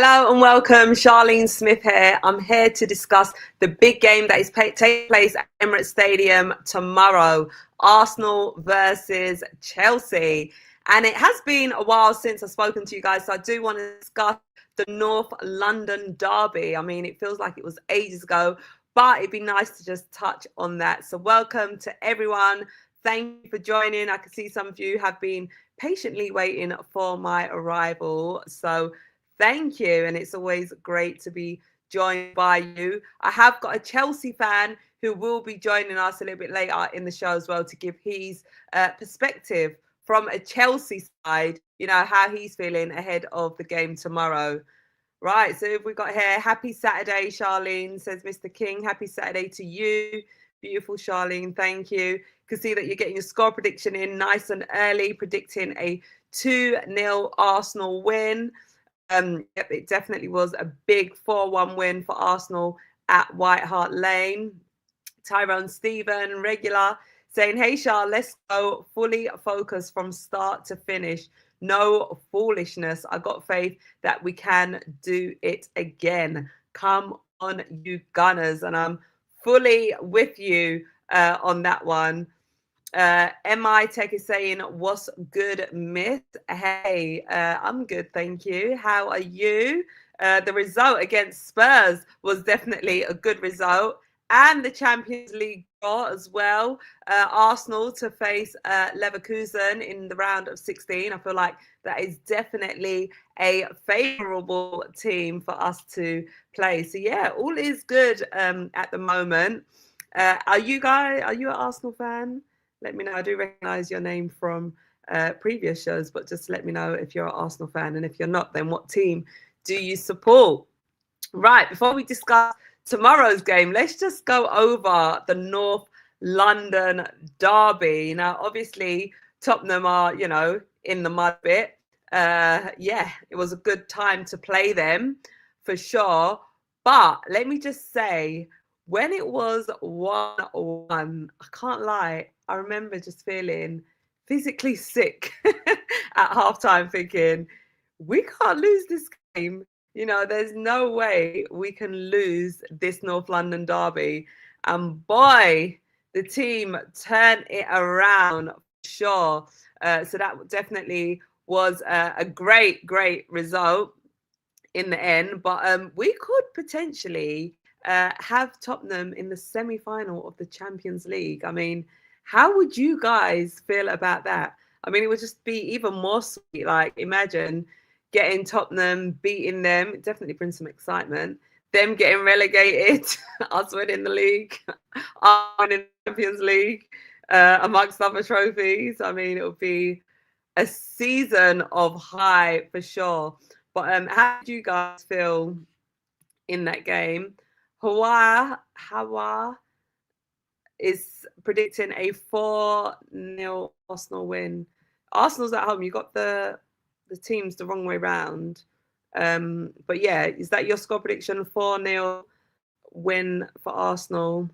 Hello and welcome, Charlene Smith here. I'm here to discuss the big game that is taking place at Emirates Stadium tomorrow, Arsenal versus Chelsea. And it has been a while since I've spoken to you guys, so I do want to discuss the North London derby. I mean, it feels like it was ages ago, but it'd be nice to just touch on that. So welcome to everyone. Thank you for joining. I can see some of you have been patiently waiting for my arrival. So thank you. And it's always great to be joined by you. I have got a Chelsea fan who will be joining us a little bit later in the show as well to give his perspective from a Chelsea side, you know, how he's feeling ahead of the game tomorrow. Right, so we've got here, happy Saturday, Charlene, says Mr. King. Happy Saturday to you. Beautiful, Charlene, thank you. Can see that you're getting your score prediction in nice and early, predicting a 2-0 Arsenal win. Yep, it definitely was a big 4-1 win for Arsenal at White Hart Lane. Tyrone Stephen, regular, saying, hey, Char, let's go fully focused from start to finish. No foolishness. I got faith that we can do it again. Come on, you Gunners. And I'm fully with you on that one. MI Tech is saying, what's good, Myth? Hey, I'm good, thank you. How are you? The result against Spurs was definitely a good result. And the Champions League draw as well. Arsenal to face Leverkusen in the round of 16. I feel like that is definitely a favourable team for us to play. So, yeah, all is good at the moment. Are you an Arsenal fan? Let me know. I do recognise your name from previous shows, but just let me know if you're an Arsenal fan. And if you're not, then what team do you support? Right, before we discuss tomorrow's game, let's just go over the North London derby. Now, obviously, Tottenham are, you know, in the mud bit. Yeah, it was a good time to play them for sure. But let me just say, when it was 1-1, I can't lie, I remember just feeling physically sick at halftime, thinking, we can't lose this game. You know, there's no way we can lose this North London derby. And boy, the team turned it around for sure. So that definitely was a great result in the end. But we could potentially have Tottenham in the semi-final of the Champions League. I mean, how would you guys feel about that? I mean, it would just be even more sweet. Like, imagine getting Tottenham, beating them. It definitely brings some excitement. Them getting relegated, us winning the league, us winning the Champions League, amongst other trophies. I mean, it would be a season of high for sure. But how did you guys feel in that game? Hawa is predicting a 4-0 Arsenal win. Arsenal's at home. You got the teams the wrong way round. But yeah, is that your score prediction? 4-0 win for Arsenal.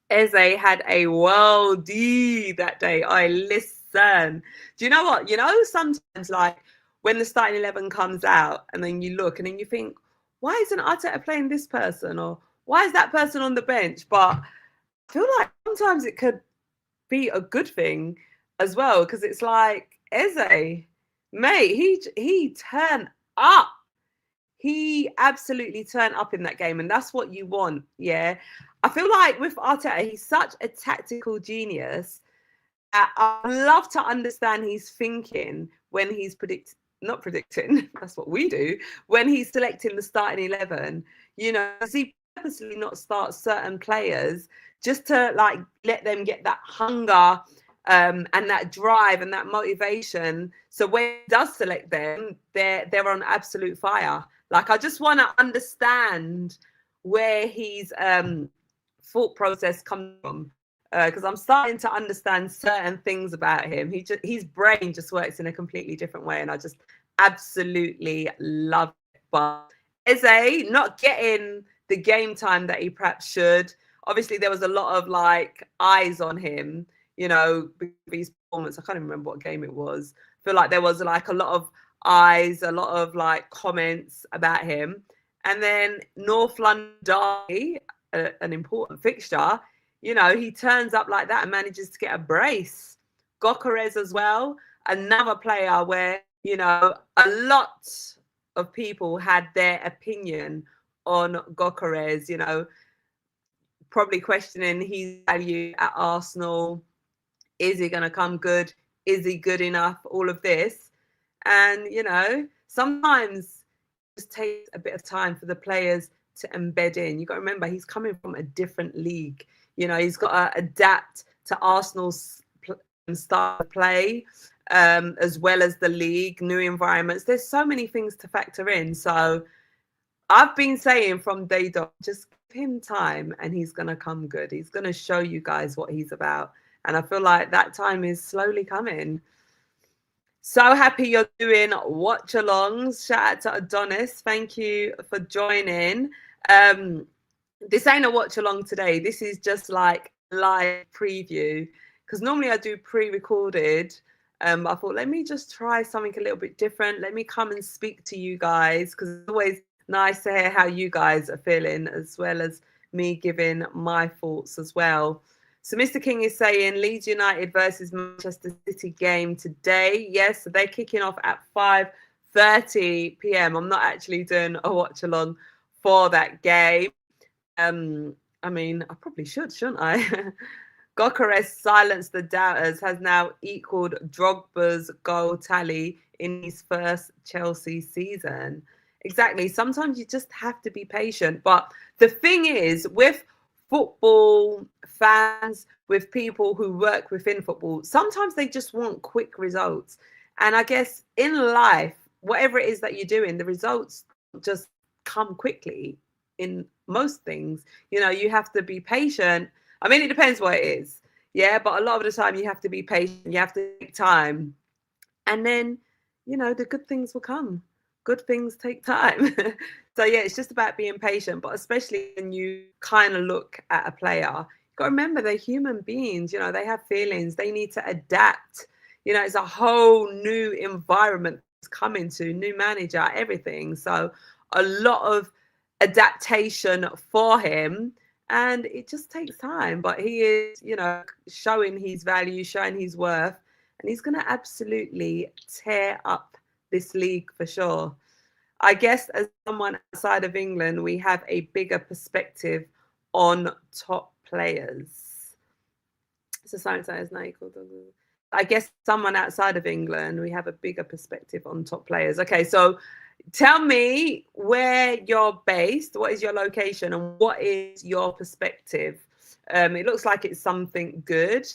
Eze had a worldie that day. I listen. Do you know what? You know, sometimes like when the starting 11 comes out and then you look and then you think, why isn't Arteta playing this person? Or why is that person on the bench? But I feel like sometimes it could be a good thing as well, because it's like, Eze, mate, he turned up. He absolutely turned up in that game, and that's what you want. Yeah, I feel like with Arteta, he's such a tactical genius. I love to understand his thinking when he's not predicting. That's what we do when he's selecting the starting 11. You know, does he purposely not start certain players just to like let them get that hunger and that drive and that motivation? So when he does select them, they're on absolute fire. Like, I just want to understand where his thought process comes from, because I'm starting to understand certain things about him. His brain just works in a completely different way, and I just absolutely love it. But Eze not getting the game time that he perhaps should. Obviously, there was a lot of like eyes on him, you know, his performance. I can't even remember what game it was. I feel like there was like a lot of eyes, a lot of like comments about him. And then North London Derby, an important fixture, you know, he turns up like that and manages to get a brace. Gokares as well, another player where, you know, a lot of people had their opinion on Gokares, you know, probably questioning his value at Arsenal. Is he going to come good? Is he good enough? All of this. And, you know, sometimes it just takes a bit of time for the players to embed in. You've got to remember, he's coming from a different league. You know, he's got to adapt to Arsenal's style of play, as well as the league, new environments. There's so many things to factor in. So I've been saying from day dot, just give him time and he's going to come good. He's going to show you guys what he's about. And I feel like that time is slowly coming. So happy you're doing watch alongs. Shout out to Adonis. Thank you for joining. This ain't a watch along today. This is just like live preview, because normally I do pre-recorded. I thought, let me just try something a little bit different. Let me come and speak to you guys, because it's always nice to hear how you guys are feeling, as well as me giving my thoughts as well. So Mr. King is saying Leeds United versus Manchester City game today. Yes, so they're kicking off at 5:30 p.m. I'm not actually doing a watch along for that game. I mean, I probably should, shouldn't I? Gokares silenced the doubters, has now equaled Drogba's goal tally in his first Chelsea season. Exactly. Sometimes you just have to be patient. But the thing is, with football fans, with people who work within football, sometimes they just want quick results. And I guess in life, whatever it is that you're doing, the results just come quickly in most things. You know, you have to be patient. I mean, it depends what it is. Yeah, but a lot of the time you have to be patient. You have to take time. And then, you know, the good things will come. Good things take time. So yeah, it's just about being patient, but especially when you kind of look at a player, you've got to remember they're human beings. You know, they have feelings. They need to adapt. You know, it's a whole new environment coming to, new manager, everything. So a lot of adaptation for him, and it just takes time. But he is, you know, showing his value, showing his worth, and he's going to absolutely tear up this league for sure. I guess as someone outside of England, we have a bigger perspective on top players. So science is now equal. I guess someone outside of England, we have a bigger perspective on top players. Okay, so tell me where you're based, what is your location, and what is your perspective? It looks like it's something good.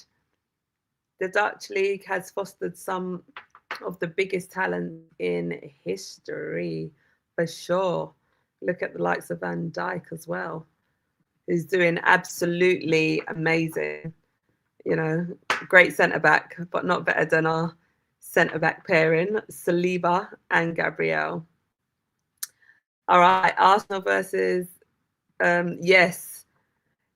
The Dutch league has fostered some of the biggest talent in history, for sure. Look at the likes of Van Dijk as well, who's doing absolutely amazing. You know, great centre back, but not better than our centre back pairing, Saliba and Gabriel. All right, Arsenal versus yes.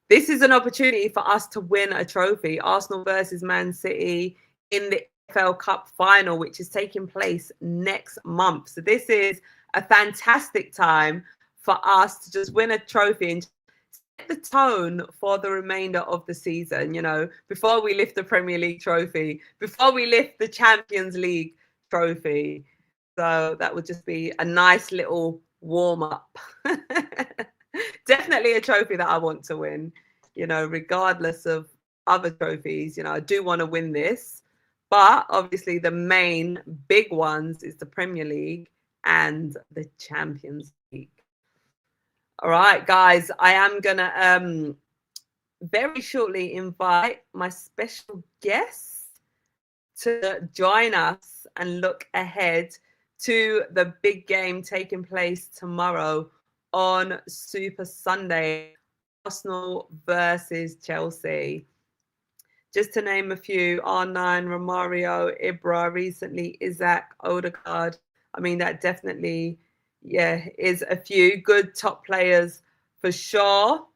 This is an opportunity for us to win a trophy. Arsenal versus Man City in the FL Cup final, which is taking place next month. So this is a fantastic time for us to just win a trophy and set the tone for the remainder of the season, you know, before we lift the Premier League trophy, before we lift the Champions League trophy. So that would just be a nice little warm up. Definitely a trophy that I want to win, you know, regardless of other trophies. You know, I do want to win this, but obviously the main big ones is the Premier League and the Champions League. All right, guys, I am gonna very shortly invite my special guest to join us and look ahead to the big game taking place tomorrow on Super Sunday, Arsenal versus Chelsea. Just to name a few, R9, Romario, Ibra, recently Isaac, Odegaard. I mean, that definitely, yeah, is a few good top players for sure.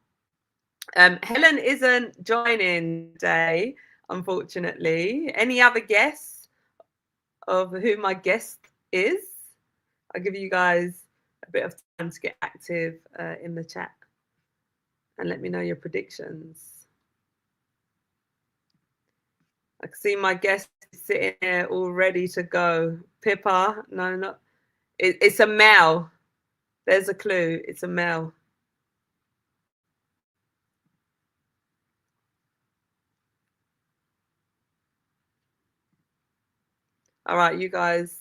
Helen isn't joining today, unfortunately. Any other guests of who my guest is. I'll give you guys a bit of time to get active in the chat and let me know your predictions. I can see my guest sitting there all ready to go. Pippa, no, not. It's a male. There's a clue. It's a male. All right, you guys.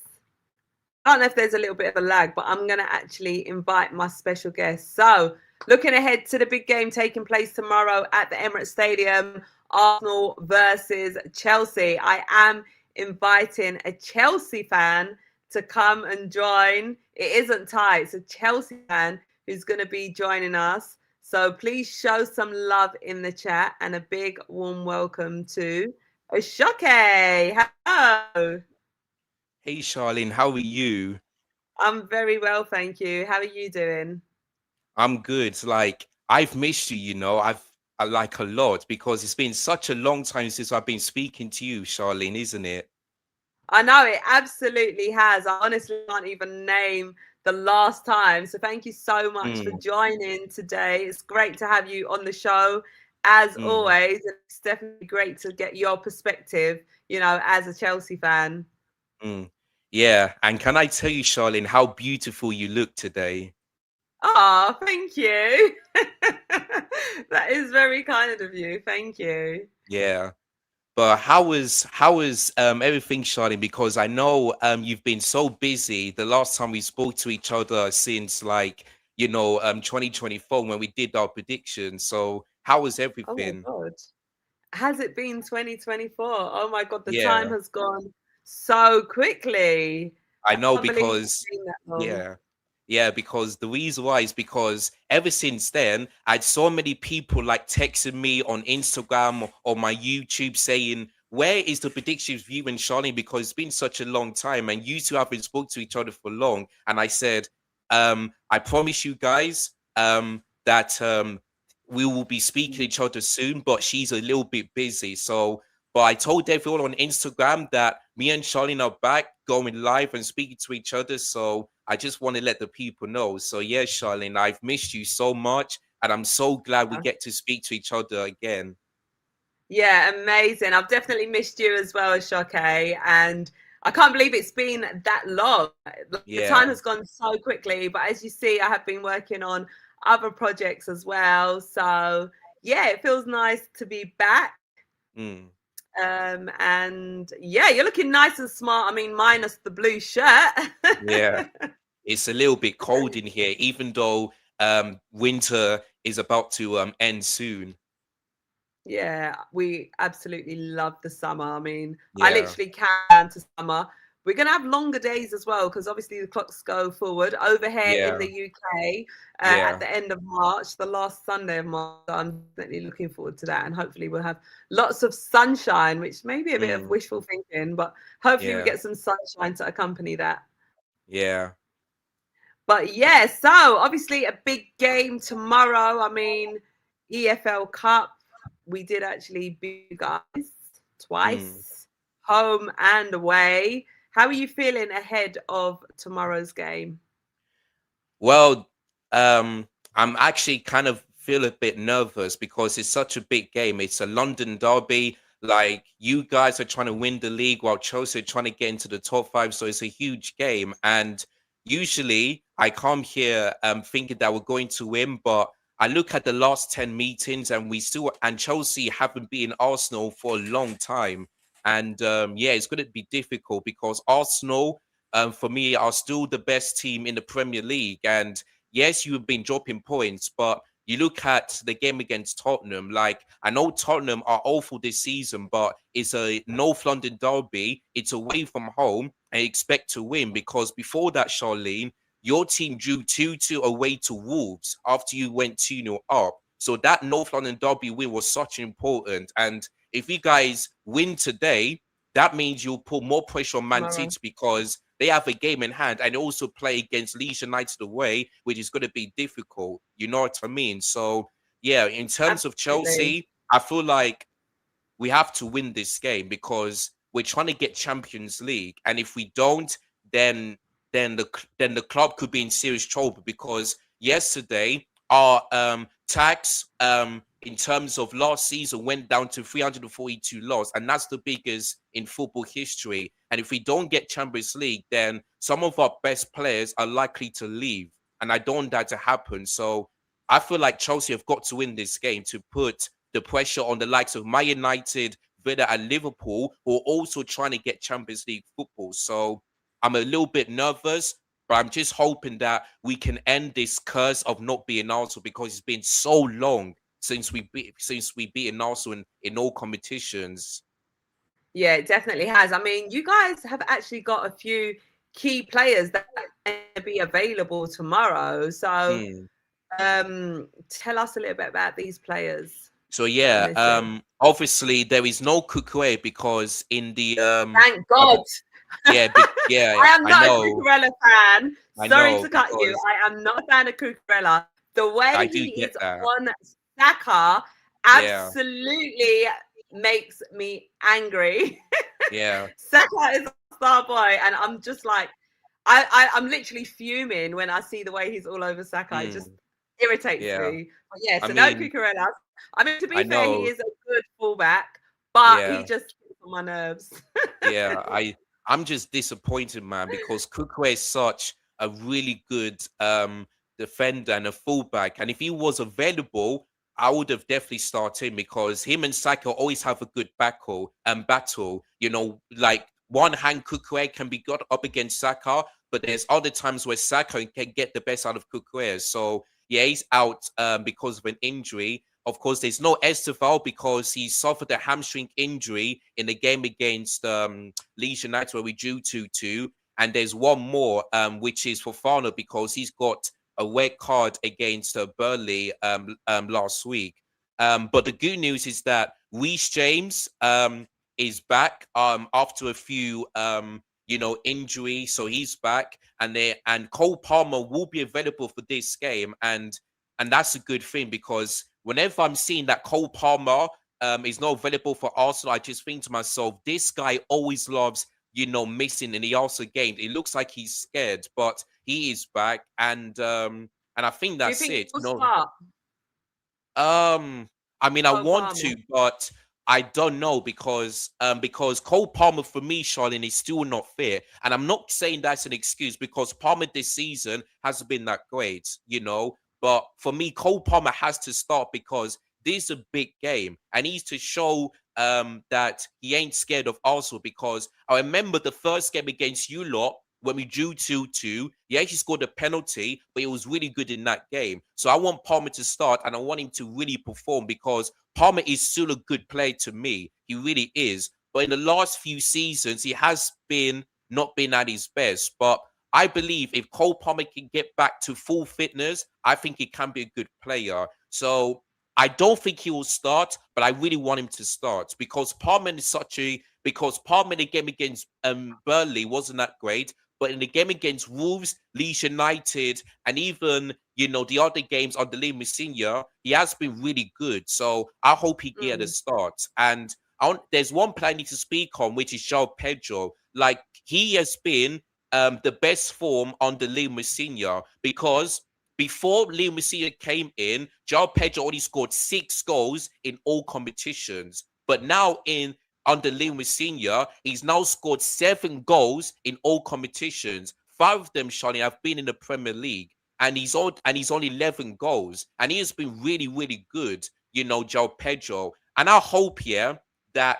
I don't know if there's a little bit of a lag, but I'm going to actually invite my special guest. So, looking ahead to the big game taking place tomorrow at the Emirates Stadium, Arsenal versus Chelsea. I am inviting a Chelsea fan to come and join. It isn't Ty, it's a Chelsea fan who's going to be joining us. So, please show some love in the chat and a big warm welcome to Oshoke. Hello. Hey, Charlene, how are you? I'm very well, thank you. How are you doing? I'm good. Like, I've missed you, I like a lot because it's been such a long time since I've been speaking to you, Charlene, isn't it? I know it absolutely has. I honestly can't even name the last time. So thank you so much for Mm, joining today. It's great to have you on the show as mm, always. It's definitely great to get your perspective, as a Chelsea fan. mm. Yeah, and can I tell you, Charlene, how beautiful you look today? Oh, thank you. That is very kind of you. Thank you. Yeah. But how was everything, Charlene? Because I know you've been so busy the last time we spoke to each other since 2024 when we did our predictions. So how was Oh my everything? God. Has it been 2024? Oh my God, the time Yeah. has gone so quickly. I I know can't believe it's because been that long. yeah. Yeah, because the reason why is because ever since then, I had so many people like texting me on Instagram or my YouTube saying, "Where is the predictions view and Charlene?" Because it's been such a long time and you two haven't spoke to each other for long. And I said, I promise you guys that we will be speaking to each other soon, but she's a little bit busy. But I told everyone on Instagram that me and Charlene are back going live and speaking to each other. So I just want to let the people know. So yeah, Charlene, I've missed you so much, and I'm so glad we get to speak to each other again. Yeah, amazing. I've definitely missed you as well as Shoke, and I can't believe it's been that long. The time Yeah. has gone so quickly, but as you see, I have been working on other projects as well. So yeah, it feels nice to be back. Mm, And yeah, you're looking nice and smart. I mean, minus the blue shirt. yeah. It's a little bit cold in here, even though winter is about to end soon. Yeah, we absolutely love the summer. I mean, I Yeah. literally can to summer. We're going to have longer days as well because obviously the clocks go forward. Over here in Yeah. the UK, at Yeah. the end of March, the last Sunday of March, so I'm definitely looking forward to that. And hopefully we'll have lots of sunshine, which may be a bit of Mm, wishful thinking, but hopefully we yeah. get some sunshine to accompany that. Yeah. But yeah, so obviously a big game tomorrow. I mean, EFL Cup, we did actually beat you guys Mm. twice, home and away. How are you feeling ahead of tomorrow's game? Well, I'm actually kind of feel a bit nervous because it's such a big game. It's a London derby. Like you guys are trying to win the league while Chelsea are trying to get into the top five. So it's a huge game. And usually I come here thinking that we're going to win, but I look at the last 10 meetings and we still and Chelsea haven't beaten Arsenal for a long time. And yeah, it's going to be difficult because Arsenal for me, are still the best team in the Premier League. And yes, you have been dropping points, but you look at the game against Tottenham. Like I know Tottenham are awful this season, but it's a North London derby. It's away from home, and you expect to win because before that, Charlene, your team drew 2-2 away to Wolves after you went 2-0 up. So that North London derby win was such important. And if you guys win today, that means you'll put more pressure on Man Tomorrow? City because they have a game in hand and also play against Leeds United away, which is going to be difficult. You know what I mean? So, yeah, in terms of Absolutely. Chelsea, I feel like we have to win this game because we're trying to get Champions League. And if we don't, then then the club could be in serious trouble, because yesterday our tax in terms of last season went down to 342 loss, and that's the biggest in football history. And if we don't get Champions League, then some of our best players are likely to leave, and I don't want that to happen. So I feel like Chelsea have got to win this game to put the pressure on the likes of Man United, Villa, and Liverpool, who are also trying to get Champions League football. So I'm a little bit nervous, but I'm just hoping that we can end this curse of not being Arsenal, because it's been so long since we beaten Arsenal in all competitions. Yeah, it definitely has. I mean, you guys have actually got a few key players that may be available tomorrow. So Hmm. tell us a little bit about these players So that are yeah, missing. obviously there is no Kukue, because in the Thank uh, God. yeah, I am I not a know, Cucurella fan. I Sorry know, to cut you. because I am not a fan of Cucurella. The I way do he get is that. on Saka Yeah, absolutely makes me angry. yeah. Saka is a star boy, and I'm just like, I'm literally fuming when I see the way he's all over Saka. It just Mm, irritates yeah. me. But yeah, I so no mean, Cucurella. I mean, to I be fair, he know. is a good fullback, but he Yeah, just gets on my nerves. yeah. I'm just disappointed, man, because Kukue is such a really good defender and a fullback. And if he was available, I would have definitely started him, because him and Saka always have a good battle. You know, like one hand Kukue can be got up against Saka, but there's other times where Saka can get the best out of Kukue. So yeah, he's out because of an injury. Of course, there's no Esteval, because he suffered a hamstring injury in the game against Leeds United where we drew 2-2. And there's one more, which is for Fofana, because he's got a red card against Burnley last week. But the good news is that Reece James is back after a few injuries, so he's back, and Cole Palmer will be available for this game, and that's a good thing, because whenever I'm seeing that Cole Palmer is not available for Arsenal, I just think to myself, this guy always loves, missing in the Arsenal game. It looks like he's scared, but he is back, and I think Do you that's think it. he'll start Um, I mean, I Cole want Palmer? to, but I don't know, because Cole Palmer for me, Charlene, is still not fit, and I'm not saying that's an excuse, because Palmer this season hasn't been that great. But for me, Cole Palmer has to start, because this is a big game, and he needs to show that he ain't scared of Arsenal. Because I remember the first game against you lot, when we drew 2-2, he actually scored a penalty, but he was really good in that game. So I want Palmer to start, and I want him to really perform, because Palmer is still a good player to me. He really is. But in the last few seasons, he has been not been at his best. But I believe if Cole Palmer can get back to full fitness, I think he can be a good player. So I don't think he will start, but I really want him to start, because Palmer in the game against Burnley wasn't that great. But in the game against Wolves, Leeds United, and even the other games under Lee Messina, he has been really good. So I hope he get a Mm. start. And there's one player I need to speak on, which is João Pedro. Like, he has been the best form under Lee Messina, because before Lee Messina came in, João Pedro only scored 6 goals in all competitions. But now under Lewis Senior, he's now scored 7 goals in all competitions. 5 of them, Shani, have been in the Premier League, and he's on 11 goals, and he has been really, really good. João Pedro, and I hope that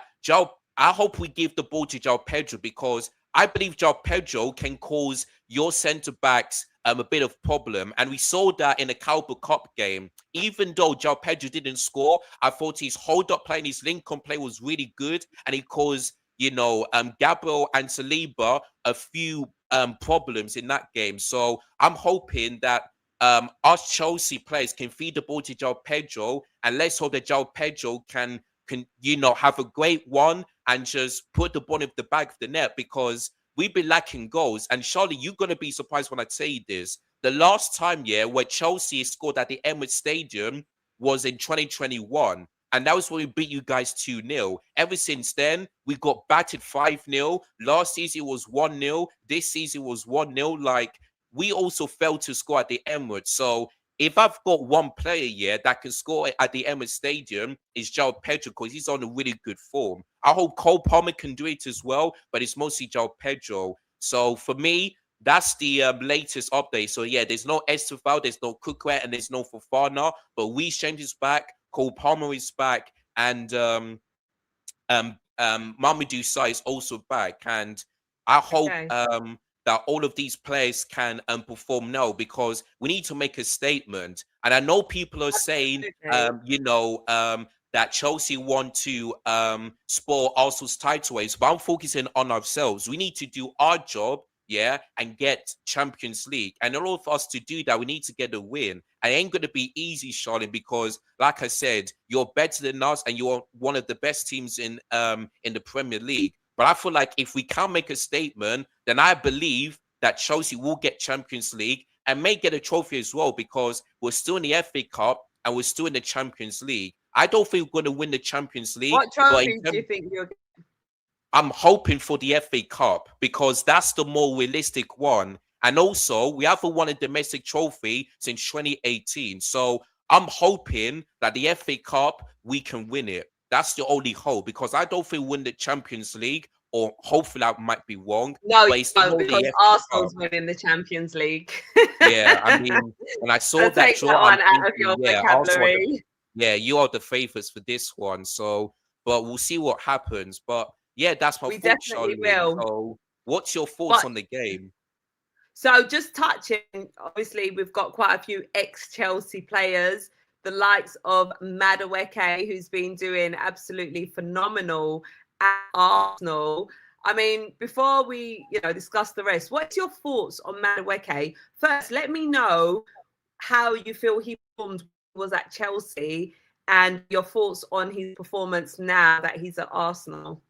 I hope we give the ball to João Pedro, because I believe João Pedro can cause your centre backs a bit of problem, and we saw that in the Carabao Cup game. Even though João Pedro didn't score, I thought his hold-up play and his link-on play was really good, and he caused Gabriel and Saliba a few problems in that game. So I'm hoping that us Chelsea players can feed the ball to João Pedro, and let's hope that João Pedro can have a great one and just put the ball in the back of the net, because we've been lacking goals. And Charlie, you're gonna be surprised when I say this. The last time, where Chelsea scored at the Emirates Stadium was in 2021. and that was when we beat you guys 2-0. Ever since then, we got battered 5-0. Last season was 1-0. This season was 1-0. Like, we also failed to score at the Emirates. So if I've got one player here that can score at the Emirates Stadium, it's João Pedro, because he's on a really good form. I hope Cole Palmer can do it as well, but it's mostly João Pedro. So for me, that's the latest update. So yeah, there's no Esteval, there's no Cookware, and there's no Fofana, but Weisheng is back, Cole Palmer is back, and Mamadou Sy is also back. And I hope Okay. that all of these players can perform now, because we need to make a statement. And I know people are saying, Absolutely. that Chelsea want to spoil Arsenal's title ways, but I'm focusing on ourselves. We need to do our job, yeah, and get Champions League. And in order for us to do that, we need to get a win. And it ain't going to be easy, Charlene, because, like I said, you're better than us, and you're one of the best teams in the Premier League. But I feel like if we can't make a statement, then I believe that Chelsea will get Champions League and may get a trophy as well, because we're still in the FA Cup and we're still in the Champions League. I don't think we're going to win the Champions League, What but trophies do you think you're? I'm hoping for the FA Cup, because that's the more realistic one. And also, we haven't won a domestic trophy since 2018. So I'm hoping that the FA Cup, we can win it. That's the only hope, because I don't think we win the Champions League, or hopefully I might be wrong, No, you but it's the won't, only because FA Cup. Arsenal's winning the Champions League. Yeah, I mean, when I So saw that take that draw, I'm one out of thinking, your yeah, Arsenal, vocabulary. yeah, you are the favorites for this one. So, but we'll see what happens. But yeah, that's my We thoughts, definitely Charlene. will. So, what's your thoughts But on the game? so just touching, obviously, we've got quite a few ex-Chelsea players, the likes of Madueke, who's been doing absolutely phenomenal at Arsenal. I mean, before we, discuss the rest, what's your thoughts on Madueke? First, let me know how you feel he performed when he was at Chelsea, and your thoughts on his performance now that he's at Arsenal.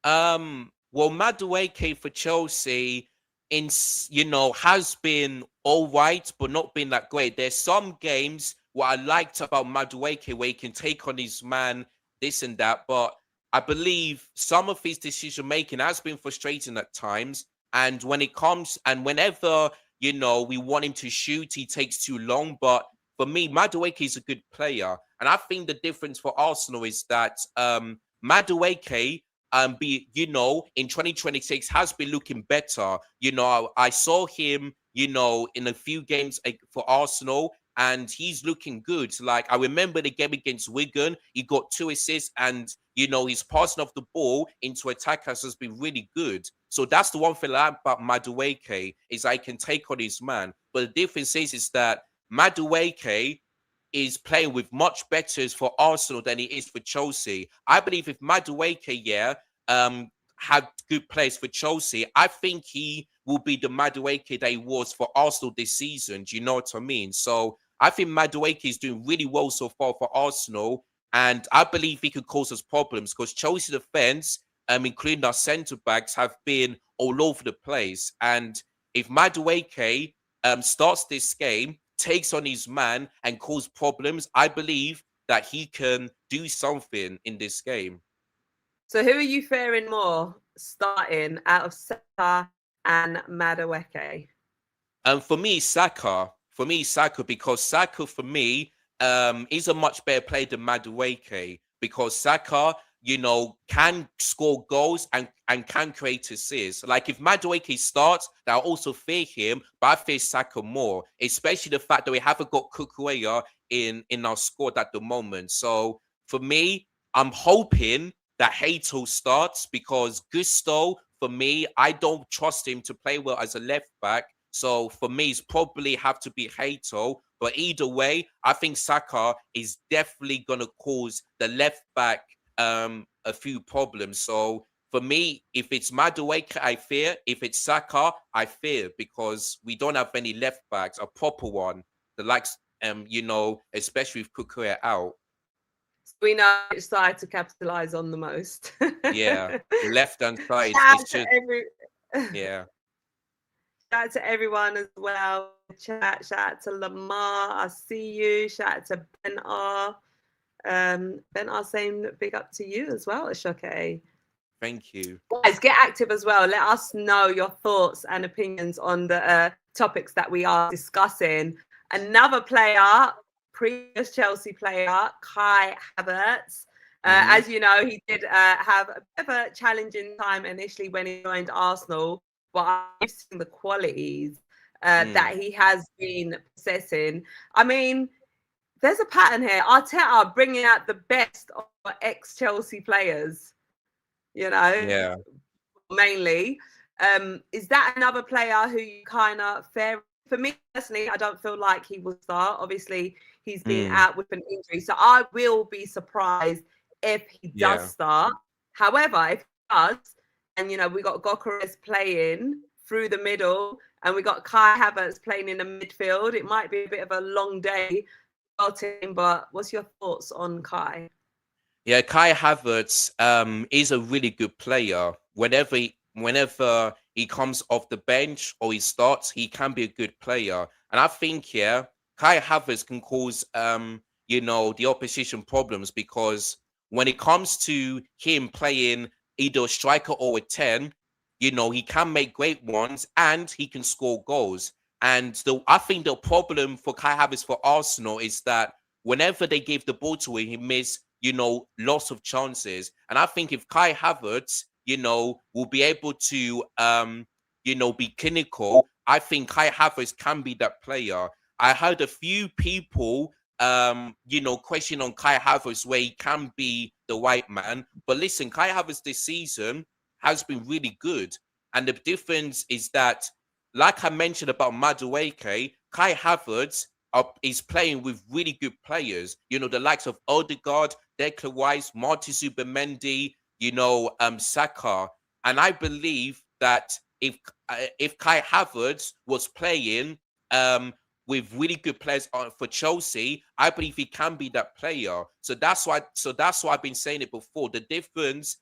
Well, Madueke for Chelsea, has been all right, but not been that great. There's some games what I liked about Madueke where he can take on his man, this and that, but I believe some of his decision making has been frustrating at times. And when it comes, and whenever we want him to shoot, he takes too long. But for me, Madueke is a good player, and I think the difference for Arsenal is that Madueke in 2026 has been looking better. I saw him, in a few games for Arsenal, and he's looking good. Like, I remember the game against Wigan, he got 2 assists, and his passing of the ball into attackers has been really good. So that's the one thing I like about Madueke, is I can take on his man. But the difference is that Madueke is playing with much betters for Arsenal than he is for Chelsea. I believe if Madueke, had good players for Chelsea, I think he will be the Madueke that he was for Arsenal this season. Do you know what I mean? So I think Madueke is doing really well so far for Arsenal, and I believe he could cause us problems, because Chelsea defense, including our centre backs, have been all over the place. And if Madueke starts this game, takes on his man, and cause problems, I believe that he can do something in this game. So who are you fearing more starting out of Saka and Madueke? For me, Saka. For me, Saka, because Saka, for me, is a much better player than Madueke, because Saka, can score goals and can create assists. Like, if Madueke starts, I'll also fear him, but I fear Saka more, especially the fact that we haven't got Kukurea in our squad at the moment. So for me, I'm hoping that Hato starts, because Gusto, for me, I don't trust him to play well as a left back. So for me, it's probably have to be Hato. But either way, I think Saka is definitely going to cause the left back a few problems. So for me, if it's Madueke, I fear. If it's Saka, I fear, because we don't have any left backs, a proper one, the likes, especially with Kukurea out. So we know which side to capitalize on the most. Yeah, the left hand side Shout is out to just, every yeah. shout out to everyone as well. Chat, shout out to Lamar. I see you. Shout out to Ben R. Ben, I'll say big up to you as well, Ashoke. Thank you. Guys, get active as well. Let us know your thoughts and opinions on the topics that we are discussing. Another player, previous Chelsea player, Kai Havertz. As you know, he did have a bit of a challenging time initially when he joined Arsenal, but I've seen the qualities that he has been possessing. I mean, there's a pattern here. Arteta bringing out the best of ex-Chelsea players, you know, Yeah. mainly. Is that another player who you kind of fair? For me personally, I don't feel like he will start. Obviously, he's been out with an injury, so I will be surprised if he does Yeah. start. However, if he does, and you know, we got Gokares playing through the middle, and we got Kai Havertz playing in the midfield, it might be a bit of a long day for our team. But what's your thoughts on Kai? Yeah, Kai Havertz is a really good player. Whenever he comes off the bench or he starts, he can be a good player. And I think, yeah, Kai Havertz can cause the opposition problems, because when it comes to him playing either a striker or a 10, he can make great ones and he can score goals. And I think the problem for Kai Havertz for Arsenal is that whenever they give the ball to him, he misses lots of chances. And I think if Kai Havertz, will be able to, be clinical, I think Kai Havertz can be that player. I heard a few people, question on Kai Havertz where he can be the white man. But listen, Kai Havertz this season has been really good. And the difference is that, like I mentioned about Madueke, Kai Havertz is playing with really good players, the likes of Odegaard, Declan Rice, Martin Zubimendi, Saka. And I believe that if Kai Havertz was playing with really good players for Chelsea, I believe he can be that player. So that's why I've been saying it before. The difference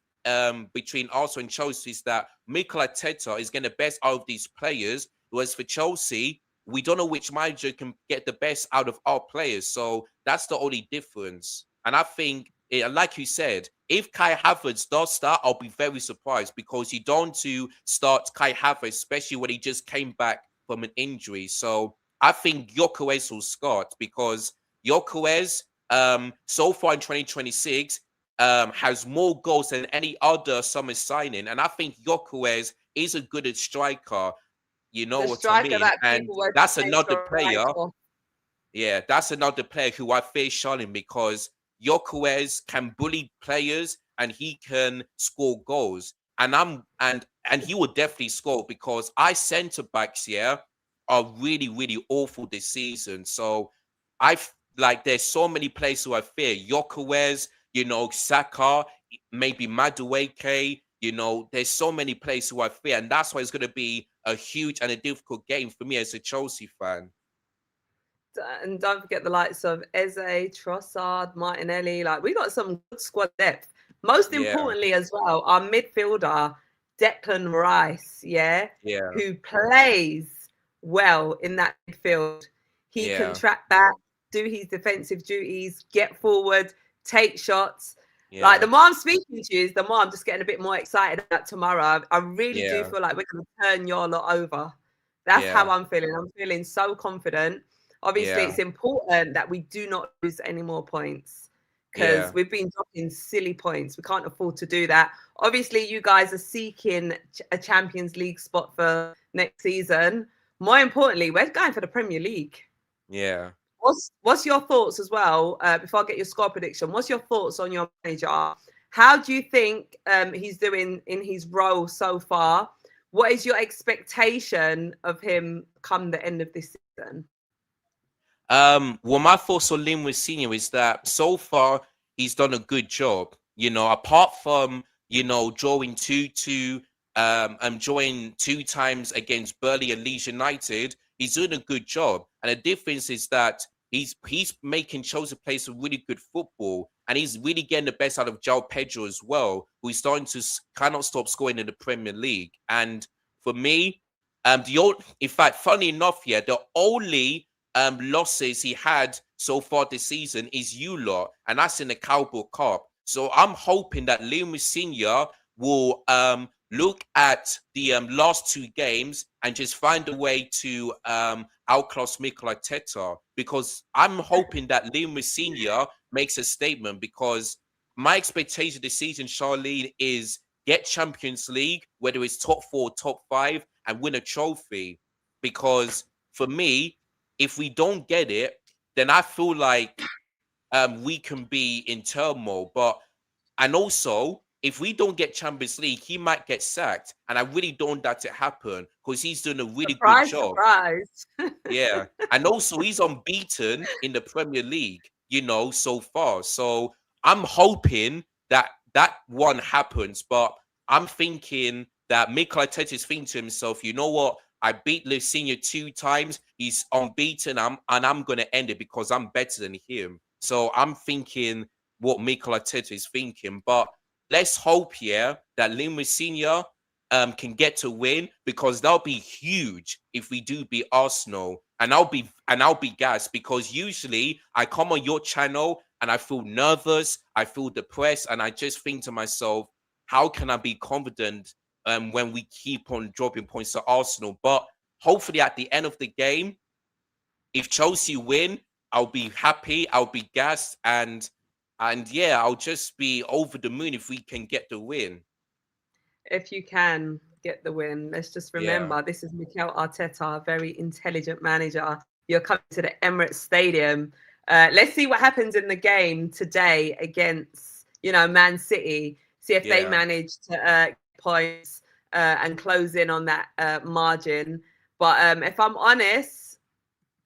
between Arsenal and Chelsea is that Mikel Arteta is getting the best out of these players, whereas for Chelsea, we don't know which manager can get the best out of our players. So that's the only difference. And I think, like you said, if Kai Havertz does start, I'll be very surprised, because you don't to start Kai Havertz, especially when he just came back from an injury. So I think Gyökeres will start, because Gyökeres, so far in 2026, has more goals than any other summer signing. And I think Gyökeres is a good striker. You know The what I striker mean? that And people were that's saying another player. for. Yeah, that's another player who I fear Charlene, because Gyökeres can bully players and he can score goals. And he will definitely score, because our centre backs here are really, really awful this season. So there's so many players who I fear. Gyökeres, Saka, maybe Madueke, there's so many players who I fear, and that's why it's going to be a huge and a difficult game for me as a Chelsea fan. And don't forget the likes of Eze, Trossard, Martinelli. Like, we got some good squad depth. Most Yeah, importantly, as well, our midfielder, Declan Rice, yeah, who plays well in that midfield. He can yeah, track back, do his defensive duties, get forward, take shots. Like, yeah, the more I'm speaking to you, the more I'm just getting a bit more excited about tomorrow. I really do yeah, feel like we're going to turn your lot over. That's how yeah, I'm feeling. I'm feeling so confident. Obviously, yeah, it's important that we do not lose any more points, because yeah, we've been dropping silly points. We can't afford to do that. Obviously, you guys are seeking a Champions League spot for next season. More importantly, we're going for the Premier League. yeah. What's your thoughts as well? Before I get your score prediction, what's your thoughts on your manager? How do you think he's doing in his role so far? What is your expectation of him come the end of this season? Well, my thoughts on Linwood Senior is that so far he's done a good job. Apart from drawing 2-2, and drawing 2 times against Burnley and Leeds United, he's doing a good job. And the difference is that he's making Chelsea play some really good football, and he's really getting the best out of João Pedro as well, who's starting to cannot stop scoring in the Premier League. And for me, in fact, funny enough, the only losses he had so far this season is you lot, and that's in the Cowboy Cup. So I'm hoping that Lewis Senior will look at the last two games and just find a way to outclass Mikel Arteta, because I'm hoping that Lewis Senior makes a statement, because my expectation this season, Charlene, is get Champions League, whether it's top four, top five, and win a trophy. Because for me, if we don't get it, then I feel like we can be in turmoil. And also, if we don't get Champions League, he might get sacked. And I really don't want that to happen, because he's doing a really good Surprise, job. surprise. Yeah. And also, he's unbeaten in the Premier League, so far. So I'm hoping that that one happens. But I'm thinking that Mikel Arteta is thinking to himself, you know what? I beat Le Senior 2 times. He's unbeaten. And I'm going to end it because I'm better than him. So I'm thinking what Mikel Arteta is thinking. But let's hope, yeah, that Lima Senior can get to win, because that'll be huge if we do beat Arsenal. And I'll be gassed, because usually I come on your channel and I feel nervous, I feel depressed, and I just think to myself, how can I be confident when we keep on dropping points to Arsenal? But hopefully at the end of the game, if Chelsea win, I'll be happy, I'll be gassed, and yeah, I'll just be over the moon if we can get the win. If you can get the win, let's just Yeah. remember this is Mikel Arteta, a very intelligent manager. You're coming to the Emirates Stadium. Let's see what happens in the game today against, Man City. See if they Yeah. manage to get points and close in on that margin. But if I'm honest,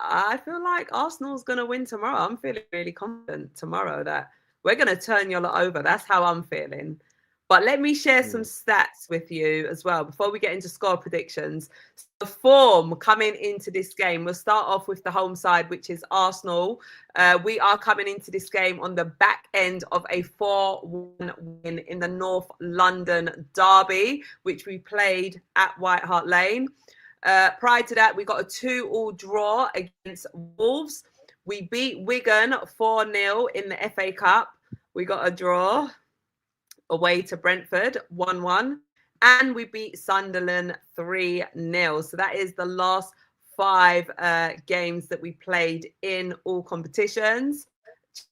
I feel like Arsenal's going to win tomorrow. I'm feeling really confident tomorrow that we're going to turn you lot over. That's how I'm feeling. But let me share some stats with you as well before we get into score predictions. The form coming into this game, we'll start off with the home side, which is Arsenal. We are coming into this game on the back end of a 4-1 win in the North London derby, which we played at White Hart Lane. Prior to that, we got a 2-2 draw against Wolves. We beat Wigan 4-0 in the FA Cup. We got a draw away to Brentford 1-1, and we beat Sunderland 3-0. So that is the last 5 games that we played in all competitions.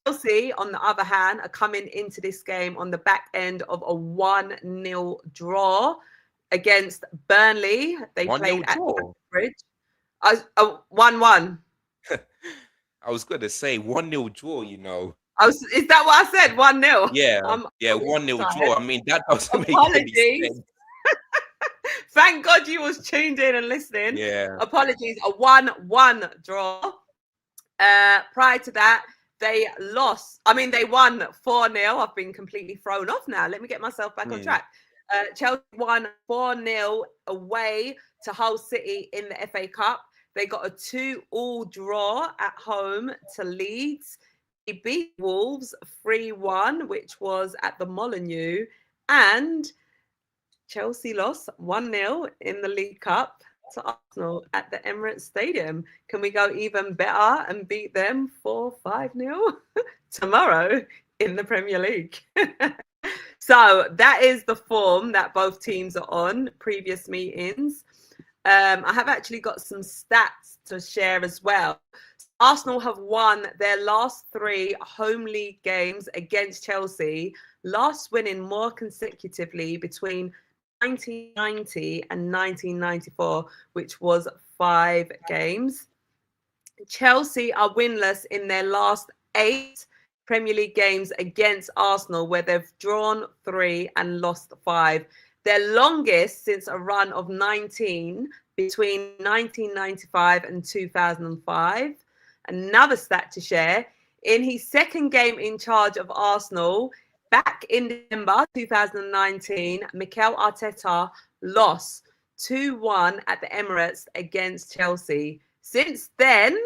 Chelsea, on the other hand, are coming into this game on the back end of a 1-0 draw against Burnley. They played at Bridge. 1-1. I was going to say 1-0 draw, Is that what I said? 1-0. Yeah, 1-0 draw. I mean, that doesn't make any sense. Thank God you was tuned in and listening. Yeah. Apologies. A 1-1 draw. Prior to that, they lost. I mean, they won 4-0. I've been completely thrown off now. Let me get myself back on track. Chelsea won 4-0 away to Hull City in the FA Cup. They got a 2-2 draw at home to Leeds. They beat Wolves 3-1, which was at the Molineux. And Chelsea lost 1-0 in the League Cup to Arsenal at the Emirates Stadium. Can we go even better and beat them 4-5-0 tomorrow in the Premier League? So that is the form that both teams are on, previous meetings. I have actually got some stats to share as well. Arsenal have won their last 3 home league games against Chelsea, last winning more consecutively between 1990 and 1994, which was 5 games. Chelsea are winless in their last 8 Premier League games against Arsenal, where they've drawn 3 and lost 5. Their longest since a run of 19 between 1995 and 2005. Another stat to share, in his second game in charge of Arsenal, back in December 2019, Mikel Arteta lost 2-1 at the Emirates against Chelsea. Since then,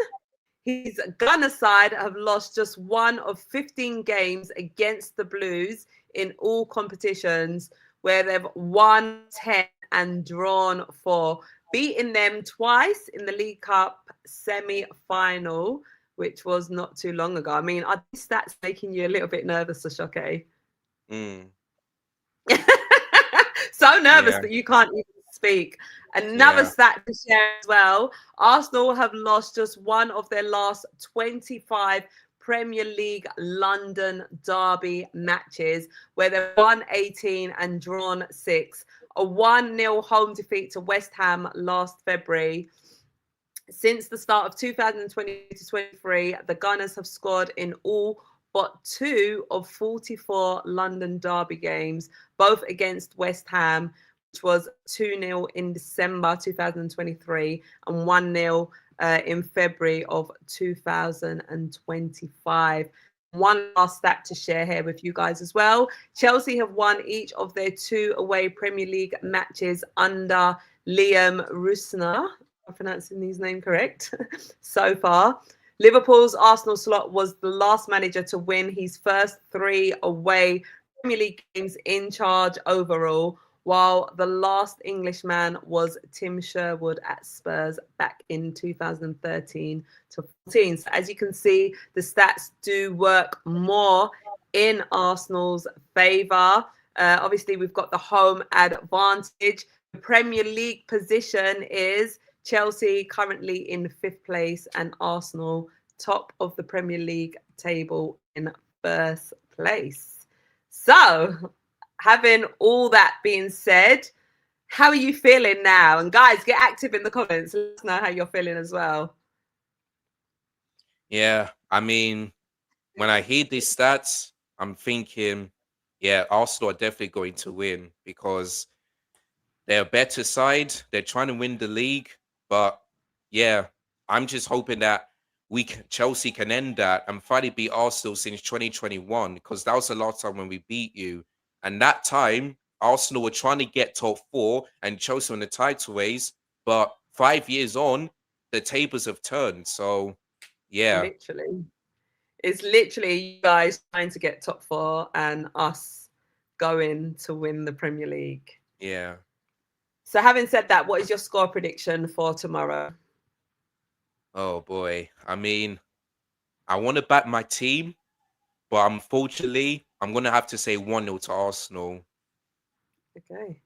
his Gunner side have lost just 1 of 15 games against the Blues in all competitions, where they've won 10 and drawn 4, beating them twice in the League Cup semi-final. which was not too long ago. I mean, are these stats making you a little bit nervous, Oshoke? Mm, So nervous yeah, that you can't even speak. Another yeah. stat to share as well. Arsenal have lost just one of their last 25 Premier League London derby matches, where they won 18 and drawn 6. A 1-0 home defeat to West Ham last February. Since the start of 2020 to 23, the Gunners have scored in all but 2 of 44 London derby games, both against West Ham, which was 2-0 in December 2023 and 1-0 in February of 2025. One last stat to share here with you guys as well. Chelsea have won each of their 2 away Premier League matches under Liam Rusner. I'm pronouncing his name correct so far. Liverpool's Arsenal slot was the last manager to win his first 3 away Premier League games in charge overall, while the last Englishman was Tim Sherwood at Spurs back in 2013 to 14. So as you can see, the stats do work more in Arsenal's favour. Obviously, we've got the home advantage. The Premier League position is Chelsea currently in 5th place and Arsenal top of the Premier League table in 1st place. So, having all that being said, how are you feeling now? And guys, get active in the comments. Let us know how you're feeling as well. Yeah, I mean, when I hear these stats, I'm thinking, yeah, Arsenal are definitely going to win because they're a better side. They're trying to win the league, but yeah, I'm just hoping that Chelsea can end that and finally beat Arsenal since 2021 because that was the last time when we beat you. And that time, Arsenal were trying to get top 4 and Chelsea in the title race, but 5 years on, the tables have turned. So yeah, Literally. It's literally you guys trying to get top 4 and us going to win the Premier League. yeah. So having said that, what is your score prediction for tomorrow? Oh boy. I mean, I want to back my team, but unfortunately, I'm gonna have to say 1-0 to Arsenal. Okay,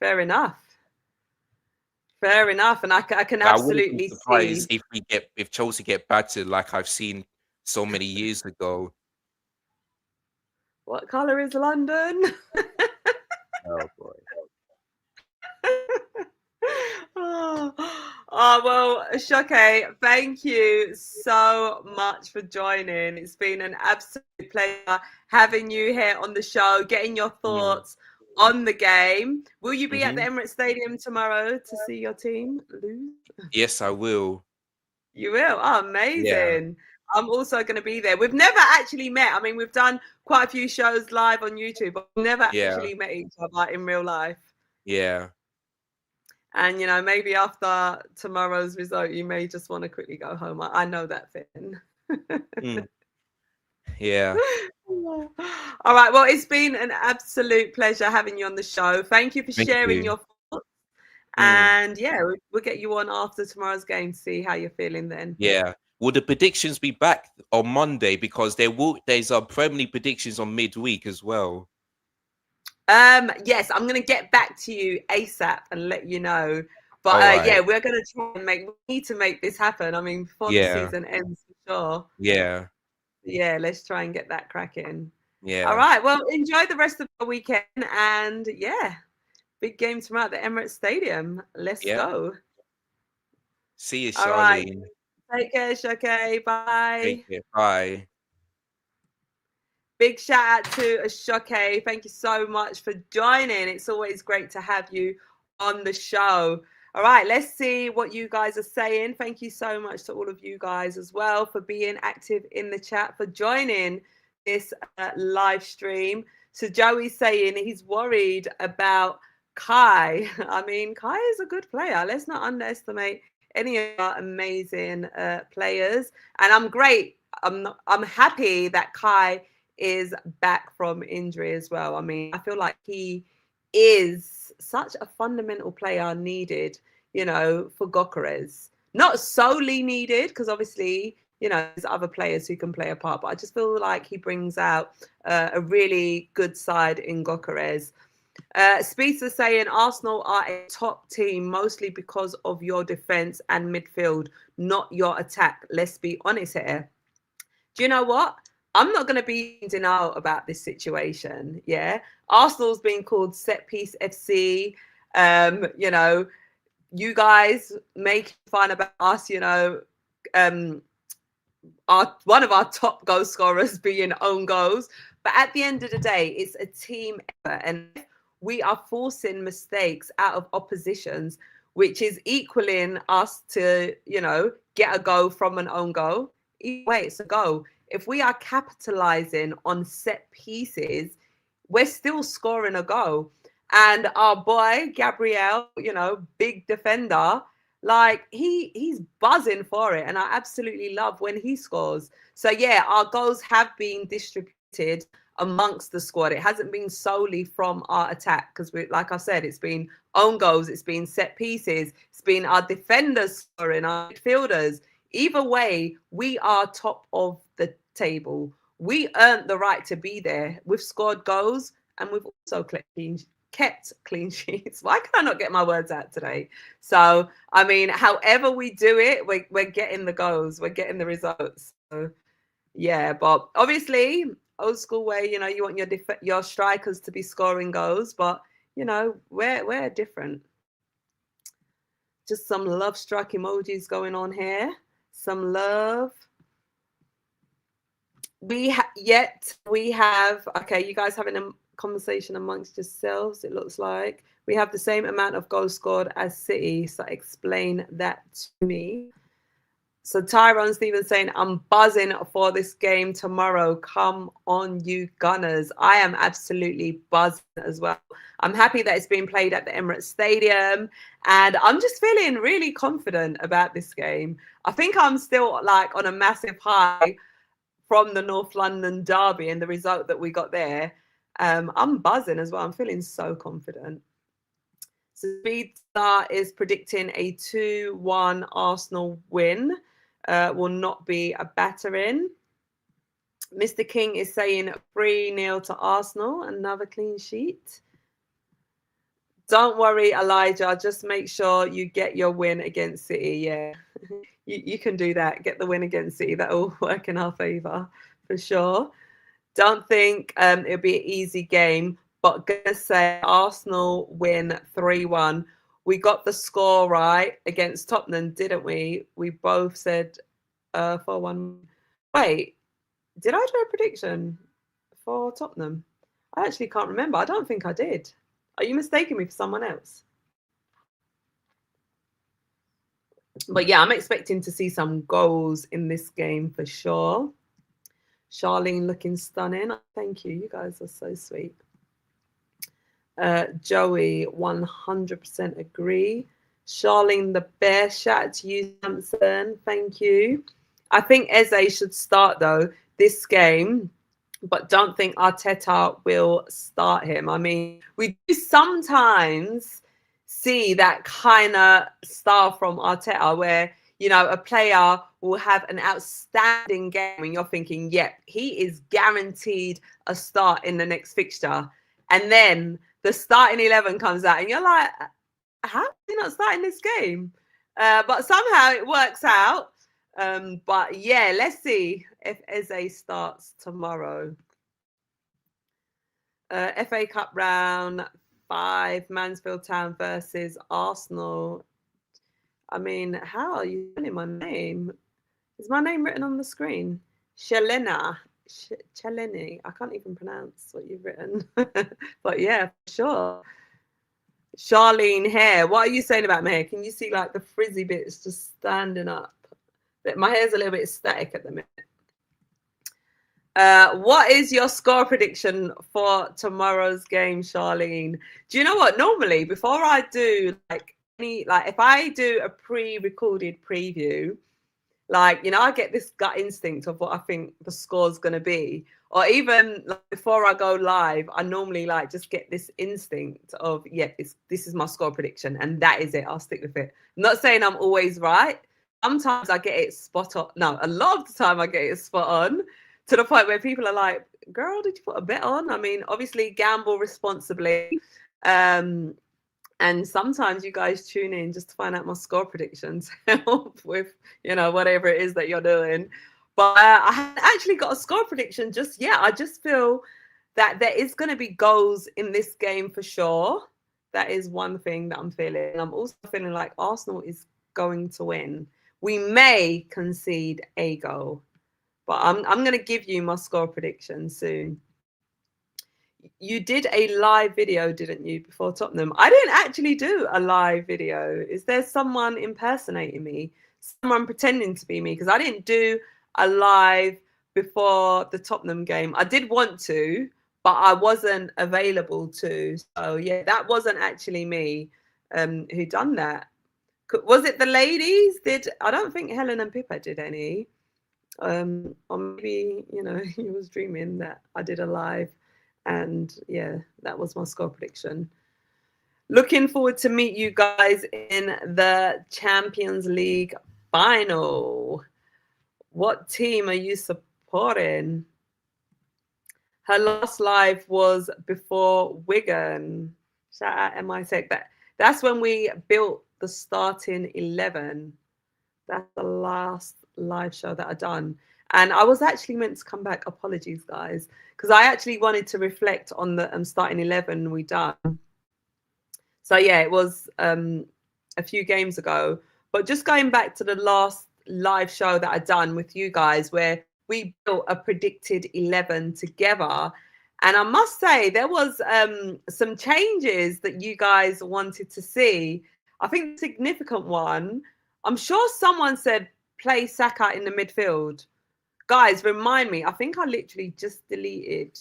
fair enough. Fair enough, and I can I wouldn't be absolutely surprised see. if Chelsea get battered like I've seen so many years ago. What colour is London? Oh boy. Oh, well, Shoke, thank you so much for joining. It's been an absolute pleasure having you here on the show, getting your Mm. thoughts on the game. Will you be at the Hmm. Emirates Stadium tomorrow to see your team lose? Yes, I will. You will. Oh, Yeah, amazing. I'm also going to be there. We've never actually met. I mean, we've done quite a few shows live on YouTube, but we've never yeah, actually met each other in real life. yeah, And, maybe after tomorrow's result, you may just want to quickly go home. I know that feeling. mm, yeah. All right. Well, it's been an absolute pleasure having you on the show. Thank you for Thank sharing you. your thoughts. Mm, And yeah, we'll get you on after tomorrow's game to see how you're feeling then. yeah. Will the predictions be back on Monday? Because there's Premier League predictions on midweek as well. Yes, I'm gonna get back to you ASAP and let you know. But All right. yeah, we're gonna try and we need to make this happen. I mean, before the Yeah, season ends for sure. yeah, Yeah, let's try and get that cracking. All yeah, right. Well, enjoy the rest of the weekend and yeah, big game tomorrow at the Emirates Stadium. Let's yeah. go. See you, All right. Charlene. Take care, Shoke. Take Bye. care. Bye. Big shout out to Ashoke. Thank you so much for joining. It's always great to have you on the show. All right, let's see what you guys are saying. Thank you so much to all of you guys as well for being active in the chat, for joining this live stream. So Joey's saying he's worried about Kai. I mean, Kai is a good player. Let's not underestimate any of our amazing players. And I'm happy that Kai is back from injury as well. I mean, I feel like he is such a fundamental player needed, for Gokeres. Not solely needed, because obviously you know, there's other players who can play a part. But I just feel like he brings out a really good side in Gyökeres. Speedster saying Arsenal are a top team mostly because of your defence and midfield, not your attack. Let's be honest here. Do you know what? I'm not going to be in denial about this situation. Yeah. Arsenal's been called set piece FC. You know, you guys make fun about us, you know, one of our top goal scorers being own goals. But at the end of the day, it's a team effort. And we are forcing mistakes out of oppositions, which is equaling us to, you know, get a goal from an own goal. Either way, it's a goal. If we are capitalizing on set pieces, we're still scoring a goal. And our boy, Gabriel, you know, big defender, like he's buzzing for it. And I absolutely love when he scores. So yeah, our goals have been distributed amongst the squad. It hasn't been solely from our attack because, like I said, it's been own goals, it's been set pieces, it's been our defenders scoring, our midfielders. Either way, we are top of the table. We earned the right to be there. We've scored goals and we've also kept clean sheets. Why can I not get my words out today? So, I mean, however we do it, we're getting the goals, we're getting the results. So, yeah, but obviously, old school way, you know, you want your strikers to be scoring goals, but you know, we're different. Just some love struck emojis going on here. Some love. We have okay, you guys having a conversation amongst yourselves, it looks like. We have the same amount of goals scored as City, so explain that to me. So Tyrone Stevens saying, I'm buzzing for this game tomorrow. Come on, you Gunners. I am absolutely buzzing as well. I'm happy that it's being played at the Emirates Stadium. And I'm just feeling really confident about this game. I think I'm still like on a massive high from the North London derby and the result that we got there. I'm buzzing as well. I'm feeling so confident. So Speedstar is predicting a 2-1 Arsenal win. Will not be a battering. Mr. King is saying 3-0 to Arsenal, another clean sheet. Don't worry, Elijah. Just make sure you get your win against City. Yeah, you can do that. Get the win against City. That will work in our favour for sure. Don't think it'll be an easy game, but gonna say Arsenal win 3-1. We got the score right against Tottenham, didn't we? We both said 4-1. Wait, did I do a prediction for Tottenham? I actually can't remember. I don't think I did. Are you mistaking me for someone else? But yeah, I'm expecting to see some goals in this game for sure. Charlene looking stunning. Thank you. You guys are so sweet. Joey, 100% agree. Charlene the Bear, shout out to you, Samson. Thank you. I think Eze should start, though, this game, but don't think Arteta will start him. I mean, we do sometimes see that kind of style from Arteta where, you know, a player will have an outstanding game and you're thinking, yep, he is guaranteed a start in the next fixture. And then the starting 11 comes out and you're like, how are you not starting this game? But somehow it works out. But yeah, let's see if Eze starts tomorrow. FA Cup round 5, Mansfield Town versus Arsenal. I mean, how are you spelling my name? Is my name written on the screen? Chelena. Cheleni. I can't even pronounce what you've written. But yeah, for sure. Charlene hair. What are you saying about my hair? Can you see like the frizzy bits just standing up? My hair's a little bit static at the minute. What is your score prediction for tomorrow's game, Charlene? Do you know what? Normally, before I do if I do a pre-recorded preview, like, you know, I get this gut instinct of what I think the score's going to be. Or even like, before I go live, I normally like just get this instinct of, yeah, this is my score prediction and that is it. I'll stick with it. I'm not saying I'm always right, sometimes I get it spot on. No, a lot of the time I get it spot on, to the point where people are like, girl, did you put a bet on? I mean, obviously gamble responsibly. Um, and sometimes you guys tune in just to find out my score predictions, help with, whatever it is that you're doing. But I haven't actually got a score prediction just yet. I just feel that there is going to be goals in this game for sure. That is one thing that I'm feeling. I'm also feeling like Arsenal is going to win. We may concede a goal, but I'm going to give you my score prediction soon. You did a live video, didn't you, before Tottenham? I didn't actually do a live video. Is there someone impersonating me? Someone pretending to be me? Because I didn't do a live before the Tottenham game. I did want to, but I wasn't available to. So yeah, that wasn't actually me who done that. Was it the ladies? I don't think Helen and Pippa did any. Or maybe, he was dreaming that I did a live. And yeah, that was my score prediction. Looking forward to meet you guys in the Champions League final. What team are you supporting? Her last live was before Wigan. Shout out MI Tech. That's when we built the starting 11. That's the last live show that I done. And I was actually meant to come back. Apologies, guys, because I actually wanted to reflect on the starting 11 we done. So yeah, it was a few games ago. But just going back to the last live show that I done with you guys, where we built a predicted 11 together. And I must say, there was some changes that you guys wanted to see. I think the significant one, I'm sure someone said play Saka in the midfield. Guys, remind me. I think I literally just deleted.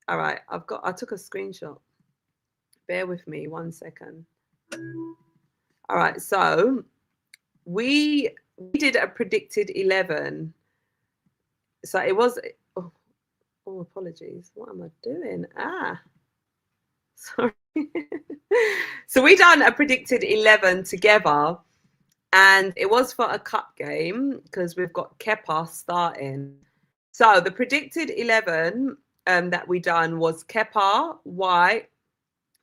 All right, I took a screenshot. Bear with me 1 second. All right, so we did a predicted 11. So it was. Oh, apologies. What am I doing? Sorry. So we done a predicted 11 together. And it was for a cup game because we've got Kepa starting. So the predicted 11 that we done was Kepa, White,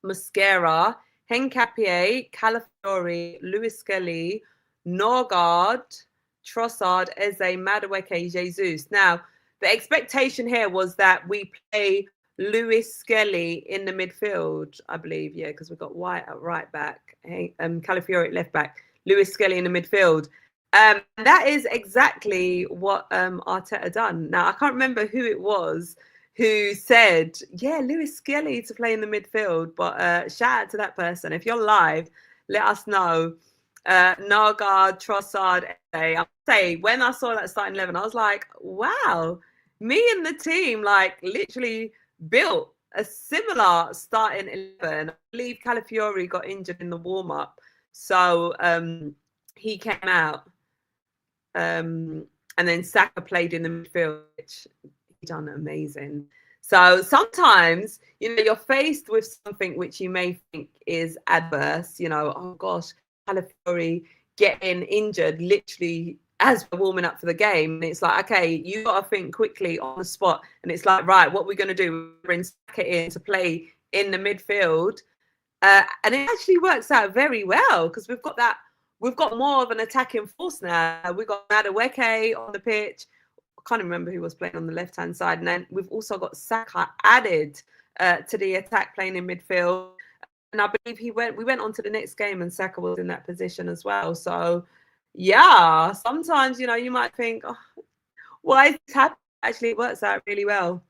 Mosquera, Hencapié, Calafiori, Lewis Skelly, Norgard, Trossard, Eze, Madueke, Jesus. Now, the expectation here was that we play Lewis Skelly in the midfield, I believe, yeah, because we've got White at right back, Calafiori at left back, Lewis Skelly in the midfield. That is exactly what Arteta done. Now, I can't remember who it was who said, yeah, Lewis Skelly to play in the midfield. But shout out to that person. If you're live, let us know. Norgard, Trossard, I say, when I saw that starting 11, I was like, wow, me and the team, like, literally built a similar starting 11. I believe Calafiori got injured in the warm-up. So he came out. And then Saka played in the midfield, which he done amazing. So sometimes, you're faced with something which you may think is adverse, oh gosh, Calafiori getting injured literally as we're warming up for the game. And it's like, okay, you got to think quickly on the spot. And it's like, right, what we're going to do? We're bring Saka in to play in the midfield. And it actually works out very well because we've got more of an attacking force now. We've got Madueke on the pitch. I can't remember who was playing on the left-hand side. And then we've also got Saka added to the attack, playing in midfield. And I believe we went on to the next game and Saka was in that position as well. So, yeah, sometimes, you might think, oh, why is this happening? Actually, it works out really well.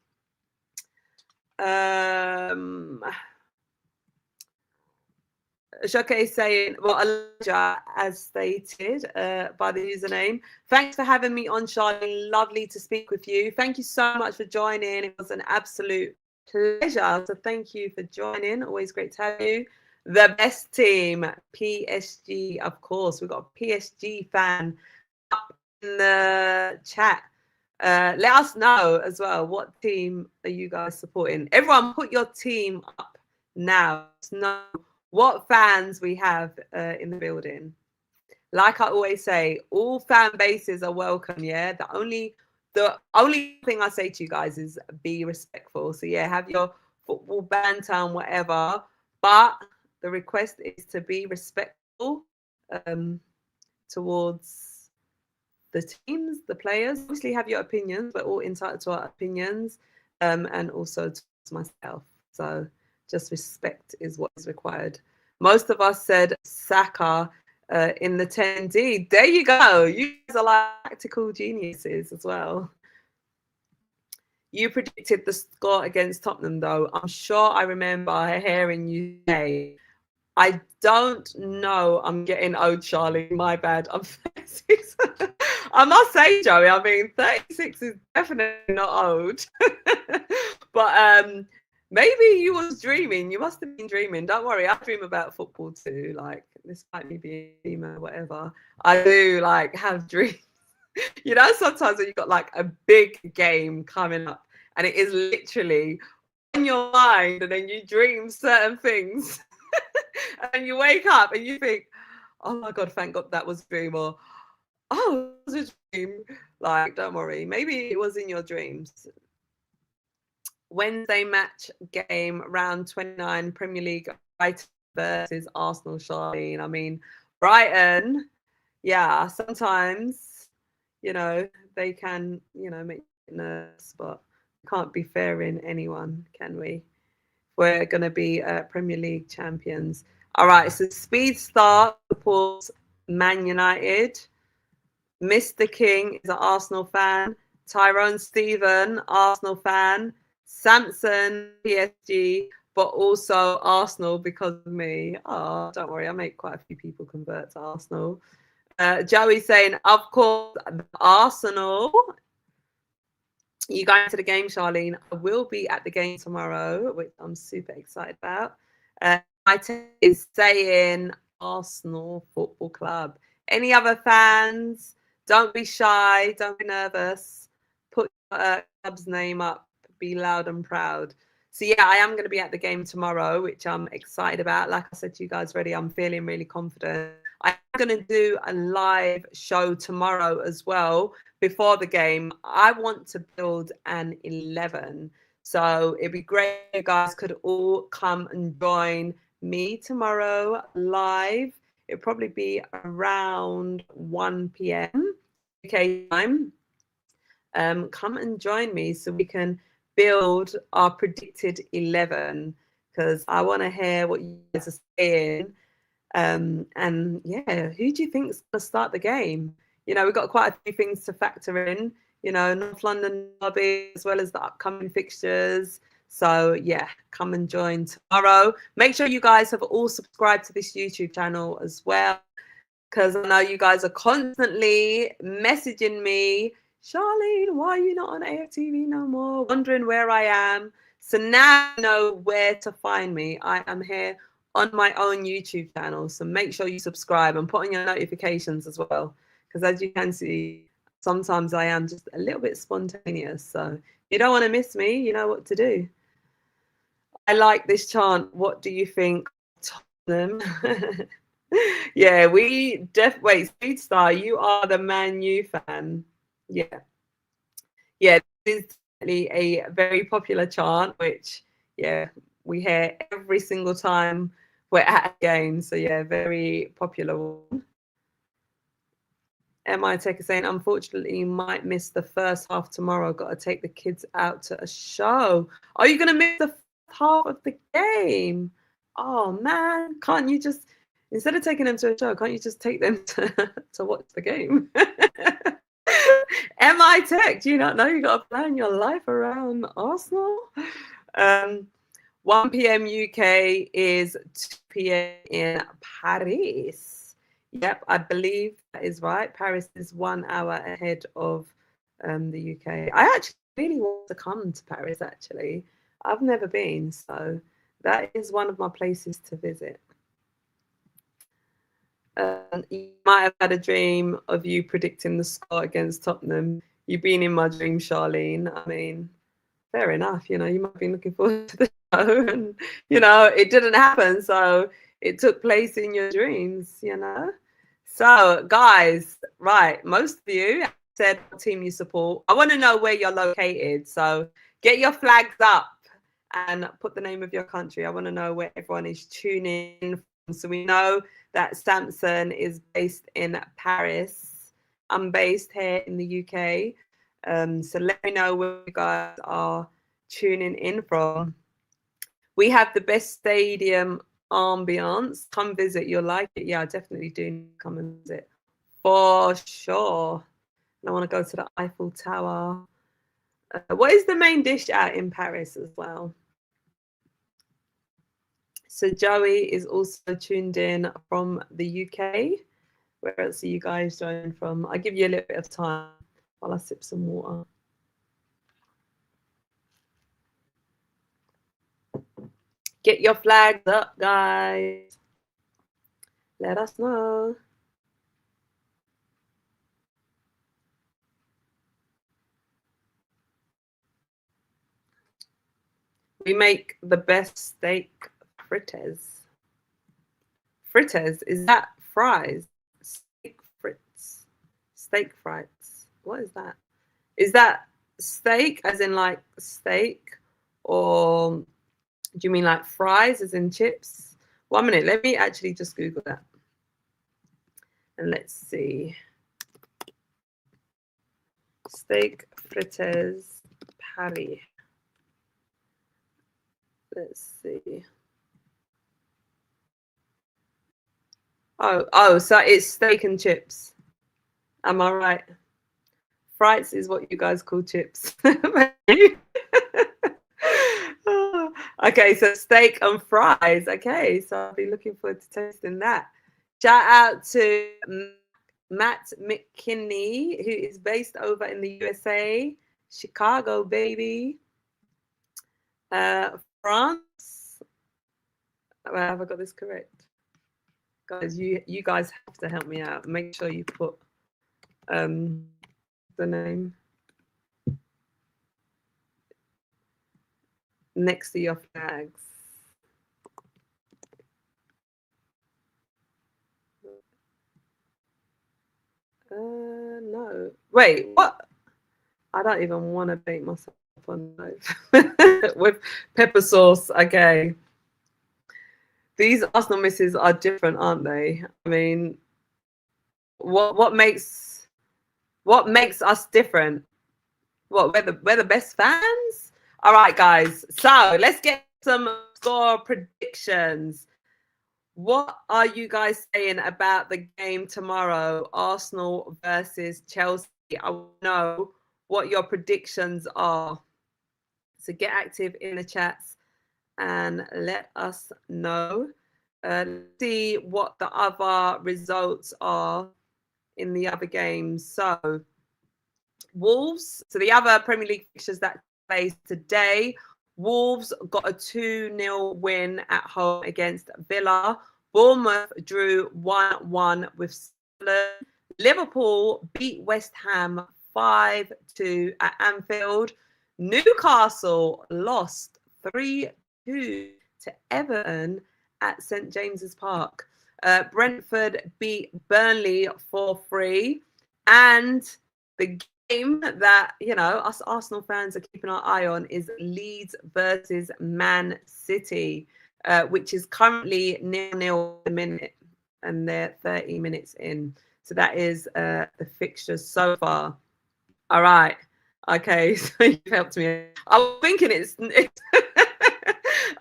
Oshoke is saying, well, Elijah, as stated by the username, thanks for having me on, Charlie. Lovely to speak with you. Thank you so much for joining. It was an absolute pleasure. So thank you for joining. Always great to have you. The best team, PSG, of course. We've got a PSG fan up in the chat. Let us know as well. What team are you guys supporting? Everyone, put your team up now. Let's know what fans we have in the building. like I always say, all fan bases are welcome. Yeah, the only thing I say to you guys is be respectful. So yeah, have your football banter and whatever, but the request is to be respectful um, towards the teams, the players. Obviously, have your opinions. We're all entitled to our opinions, and also towards myself. So just respect is what is required. Most of us said Saka in the 10D. There you go. You guys are like tactical geniuses as well. You predicted the score against Tottenham, though. I'm sure I remember hearing you say, I don't know. I'm getting old, Charlie. My bad. I'm 36. I must say, Joey, I mean, 36 is definitely not old. But maybe you was dreaming. You must have been dreaming. Don't worry. I dream about football too. Like, this might be a dream or whatever. I do, like, have dreams. You know, sometimes when you've got, like, a big game coming up and it is literally on your mind and then you dream certain things. And you wake up and you think, oh my God, thank God that was a dream, or oh, it was a dream. Like, don't worry, maybe it was in your dreams. Wednesday match game, round 29, Premier League, Brighton versus Arsenal, Charlene. I mean, Brighton, yeah, sometimes, you know, they can, you know, make you nervous, but can't be fair in anyone, can we? We're going to be Premier League champions. All right, so Speed Star supports Man United. Mr. King is an Arsenal fan. Tyrone Stephen, Arsenal fan. Samson, PSG, but also Arsenal because of me. Oh, don't worry, I make quite a few people convert to Arsenal. Joey saying, of course, Arsenal. You going to the game, Charlene? I will be at the game tomorrow, which I'm super excited about. My team is saying Arsenal Football Club. Any other fans? Don't be shy. Don't be nervous. Put your club's name up. Be loud and proud. So yeah, I am going to be at the game tomorrow, which I'm excited about. Like I said to you guys already, I'm feeling really confident. I'm going to do a live show tomorrow as well before the game. I want to build an 11. So it'd be great if you guys could all come and join me tomorrow live. It'll probably be around 1 p.m. UK time. Come and join me so we can build our predicted 11, because I want to hear what you guys are saying. And yeah, who do you think is going to start the game? You know, we've got quite a few things to factor in, you know, North London derby as well as the upcoming fixtures. So yeah, come and join tomorrow. Make sure you guys have all subscribed to this YouTube channel as well, because I know you guys are constantly messaging me, Charlene, why are you not on AFTV no more? Wondering where I am. So now you know where to find me. I am here on my own YouTube channel. So make sure you subscribe and put on your notifications as well. Because as you can see, sometimes I am just a little bit spontaneous. So you don't want to miss me. You know what to do. I like this chant. What do you think, Tottenham? Yeah, wait, Speedstar, you are the Man U fan. Yeah. Yeah, this is definitely a very popular chant, which, yeah, we hear every single time we're at a game. So, yeah, very popular one. MI Tech is saying, unfortunately, you might miss the first half tomorrow. Got to take the kids out to a show. Are you going to miss the first half of the game? Oh, man. Can't you just, instead of taking them to a show, can't you just take them to watch the game? MI Tech, do you not know you got to plan your life around Arsenal? 1 p.m. UK is 2 p.m. in Paris. Yep, I believe that is right. Paris is 1 hour ahead of the UK. I actually really want to come to Paris, actually. I've never been, so that is one of my places to visit. You might have had a dream of you predicting the score against Tottenham. You've been in my dream, Charlene. I mean, fair enough. You know, you might be looking forward to the show, and you know, it didn't happen, so it took place in your dreams. You know, So, guys, right, most of you said what team you support. I want to know where you're located. So, get your flags up and put the name of your country. I want to know where everyone is tuning in from. So, we know that Samson is based in Paris. I'm based here in the UK. So, let me know where you guys are tuning in from. We have the best stadium ambience. Come visit, you'll like it. Yeah, I definitely do come and visit for sure. And I want to go to the Eiffel Tower. What is the main dish out in Paris as well? So Joey is also tuned in from the UK. Where else are you guys joining from? I'll give you a little bit of time while I sip some water. Get your flags up, guys. Let us know. We make the best steak frites. Frites, is that fries? Steak frites. Steak frites. What is that? Is that steak as in like steak? Or do you mean like fries as in chips? 1 minute, let me actually just Google that. And let's see. Steak frites Paris. Let's see. Oh, so it's steak and chips. Am I right? Frites is what you guys call chips. Okay, so steak and fries. Okay, so I'll be looking forward to tasting that. Shout out to Matt McKinney, who is based over in the USA, Chicago, baby. France. Have I got this correct? Guys, you guys have to help me out. Make sure you put the name next to your flags. No. Wait, what? I don't even want to bake myself on knife with pepper sauce. Okay. These Arsenal misses are different, aren't they? I mean, what makes us different? What we're the best fans? All right, guys. So let's get some score predictions. What are you guys saying about the game tomorrow, Arsenal versus Chelsea? I want to know what your predictions are. So get active in the chats and let us know. Let's see what the other results are in the other games. So Wolves, so the other Premier League fixtures that plays today, Wolves got a 2-0 win at home against Villa. Bournemouth drew 1-1 with Sunderland. Liverpool beat West Ham 5-2 at Anfield. Newcastle lost 3-2 to Everton at St James's Park. Brentford beat Burnley 4-3. And the game that, you know, us Arsenal fans are keeping our eye on is Leeds versus Man City, which is currently 0-0 at the minute, and they're 30 minutes in. So that is the fixtures so far. All right. Okay, so you've helped me. I was thinking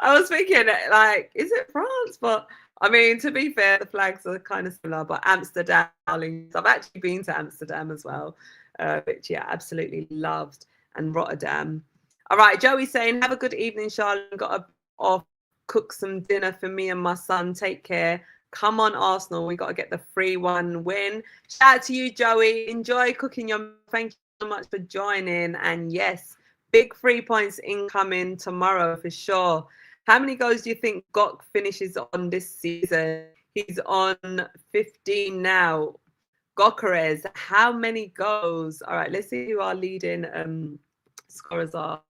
I was thinking like, is it France? But I mean, to be fair, the flags are kind of similar, but Amsterdam, I've actually been to Amsterdam as well, which, yeah, absolutely loved, and Rotterdam. All right, Joey's saying, have a good evening, Charlotte. Got to off, cook some dinner for me and my son. Take care. Come on, Arsenal. We got to get the 3-1 win. Shout out to you, Joey. Enjoy cooking your. Thank you so much for joining. And yes, big 3 points incoming tomorrow for sure. How many goals do you think Gok finishes on this season? He's on 15 now. Gokares, how many goals? All right, let's see who our leading scorers are.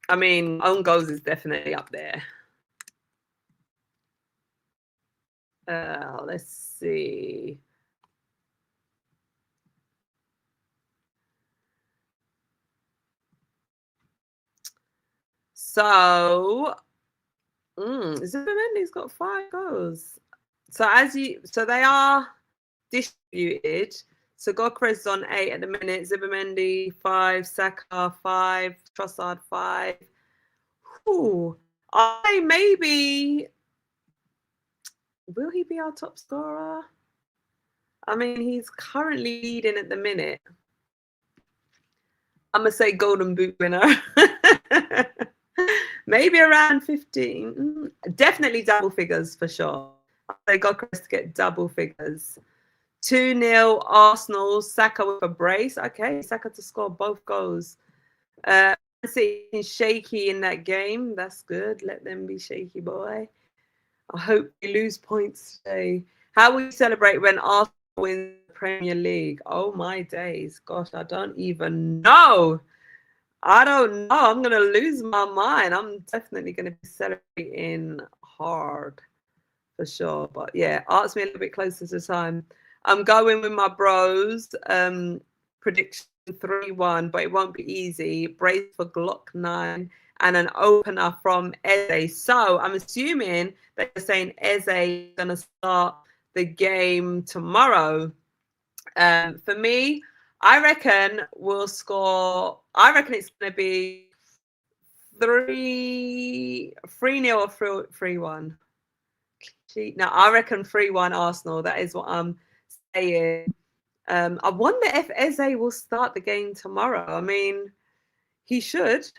I mean, own goals is definitely up there. Let's see. So, Zubimendi's got 5 goals. So they are distributed. So Gokres on 8 at the minute, Zubimendi 5, Saka 5, Trossard 5. Ooh, maybe will he be our top scorer? I mean, he's currently leading at the minute. I'm gonna say Golden Boot winner. Maybe around 15. Definitely double figures for sure. They got Chris to get double figures. 2-0 Arsenal. Saka with a brace. Okay, Saka to score both goals. City shaky in that game. That's good. Let them be shaky, boy. I hope we lose points today. How will you celebrate when Arsenal win the Premier League? Oh my days. Gosh, I don't even know. I don't know. I'm going to lose my mind. I'm definitely going to be celebrating hard for sure. But yeah, ask me a little bit closer to time. I'm going with my bros. Prediction 3-1, but it won't be easy. Brace for Glock 9 and an opener from Eze. So I'm assuming that you're saying Eze is going to start the game tomorrow. For me, I reckon we'll score. I reckon it's going to be 3-0 or 3-1. No, I reckon 3-1 Arsenal. That is what I'm saying. I wonder if Eze will start the game tomorrow. I mean, he should,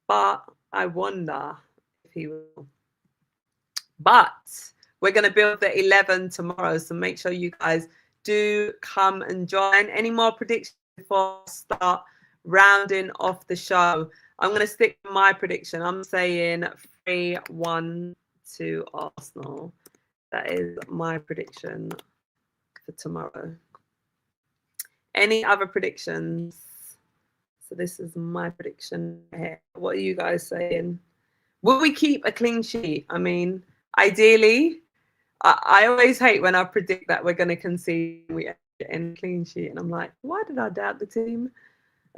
but I wonder if he will. But we're going to build the 11 tomorrow, so make sure you guys do come and join. Any more predictions before I start rounding off the show? I'm going to stick with my prediction. I'm saying 3-1 to Arsenal. That is my prediction for tomorrow. Any other predictions? So this is my prediction here. What are you guys saying? Will we keep a clean sheet? I mean, ideally, I always hate when I predict that we're going to concede and we get in a clean sheet. And I'm like, why did I doubt the team?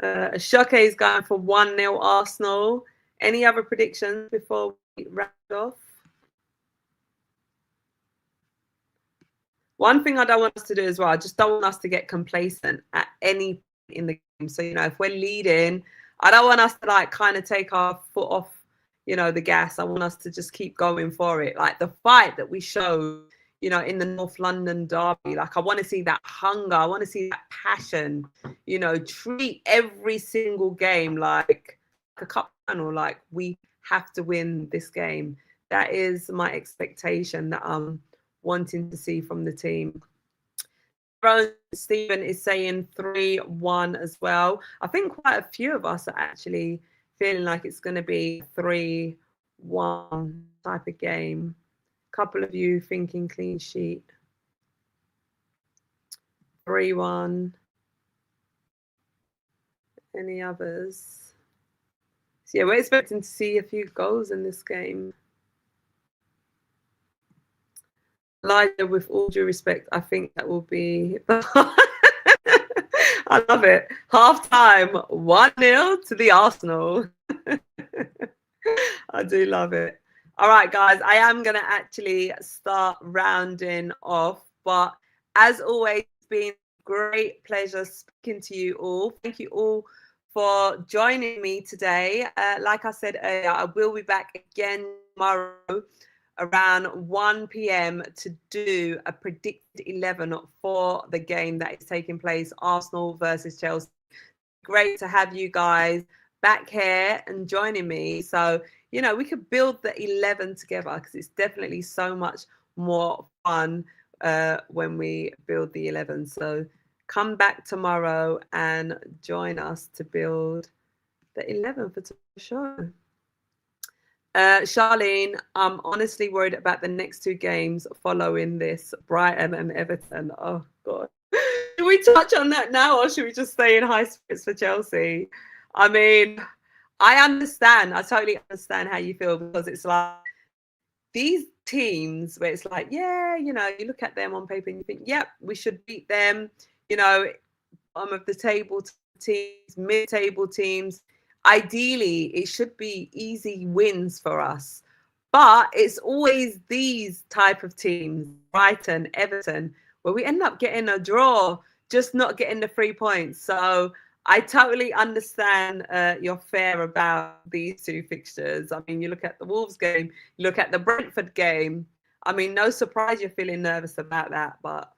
Oshoke is going for 1-0 Arsenal. Any other predictions before we wrap off? One thing I don't want us to do as well, I just don't want us to get complacent at any point in the game. So, if we're leading, I don't want us to like kind of take our foot off, the gas. I want us to just keep going for it. Like the fight that we showed, in the North London derby, like I want to see that hunger. I want to see that passion, treat every single game like a cup final, like we have to win this game. That is my expectation that I'm wanting to see from the team. Stephen is saying 3-1 as well. I think quite a few of us are actually feeling like it's going to be 3-1 type of game. A couple of you thinking clean sheet. 3-1. Any others? So yeah, we're expecting to see a few goals in this game. Elijah, with all due respect, I think that will be. I love it. Half time, 1-0 to the Arsenal. I do love it. All right, guys, I am going to actually start rounding off. But as always, it's been a great pleasure speaking to you all. Thank you all for joining me today. Like I said earlier, I will be back again tomorrow around 1 p.m. to do a predicted 11 for the game that is taking place, Arsenal versus Chelsea. Great to have you guys back here and joining me. So, we could build the 11 together because it's definitely so much more fun when we build the 11. So come back tomorrow and join us to build the 11 for tomorrow's show. Charlene, I'm honestly worried about the next 2 games following this, Brighton and Everton. Oh, God. Should we touch on that now or should we just stay in high spirits for Chelsea? I mean, I understand. I totally understand how you feel because it's like these teams where it's like, yeah, you know, you look at them on paper and you think, yep, we should beat them, you know, bottom of the table teams, mid-table teams. Ideally, it should be easy wins for us. But it's always these type of teams, Brighton, Everton, where we end up getting a draw, just not getting the 3 points. So I totally understand your fear about these two fixtures. I mean, you look at the Wolves game, you look at the Brentford game. I mean, no surprise you're feeling nervous about that, but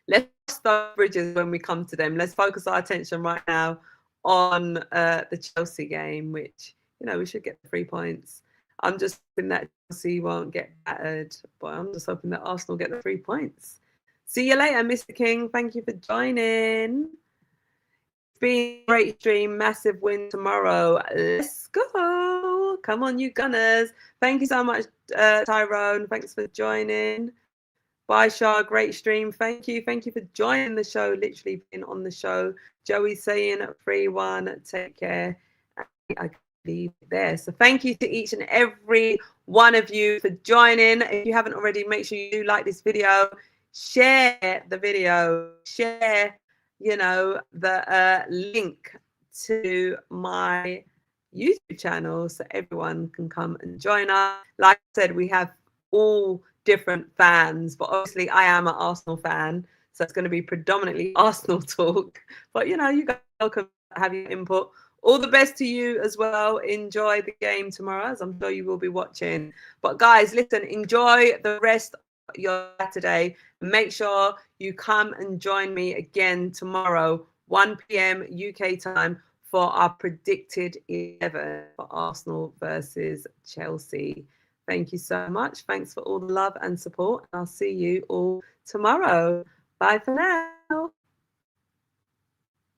let's start bridges when we come to them. Let's focus our attention right now on the Chelsea game, which, you know, we should get the 3 points. I'm just hoping that Chelsea won't get battered, but I'm just hoping that Arsenal get the 3 points. See you later, Mr. King. Thank you for joining. It's been a great stream. Massive win tomorrow. Let's go. Come on, you Gunners. Thank you so much, Tyrone. Thanks for joining. Bye, Shah. Great stream. Thank you. Thank you for joining the show, literally being on the show. Joey saying 3-1. Take care. I leave it there. So thank you to each and every one of you for joining. If you haven't already, make sure you do like this video. Share the video. Share, you know, the link to my YouTube channel so everyone can come and join us. Like I said, we have all different fans, but obviously I am an Arsenal fan, so it's going to be predominantly Arsenal talk. But you know, you guys are welcome to have your input. All the best to you as well. Enjoy the game tomorrow, as I'm sure you will be watching. But guys, listen, enjoy the rest of your Saturday. Make sure you come and join me again tomorrow, 1 p.m. UK time, for our predicted 11 for Arsenal versus Chelsea. Thank you so much. Thanks for all the love and support. I'll see you all tomorrow. Bye for now.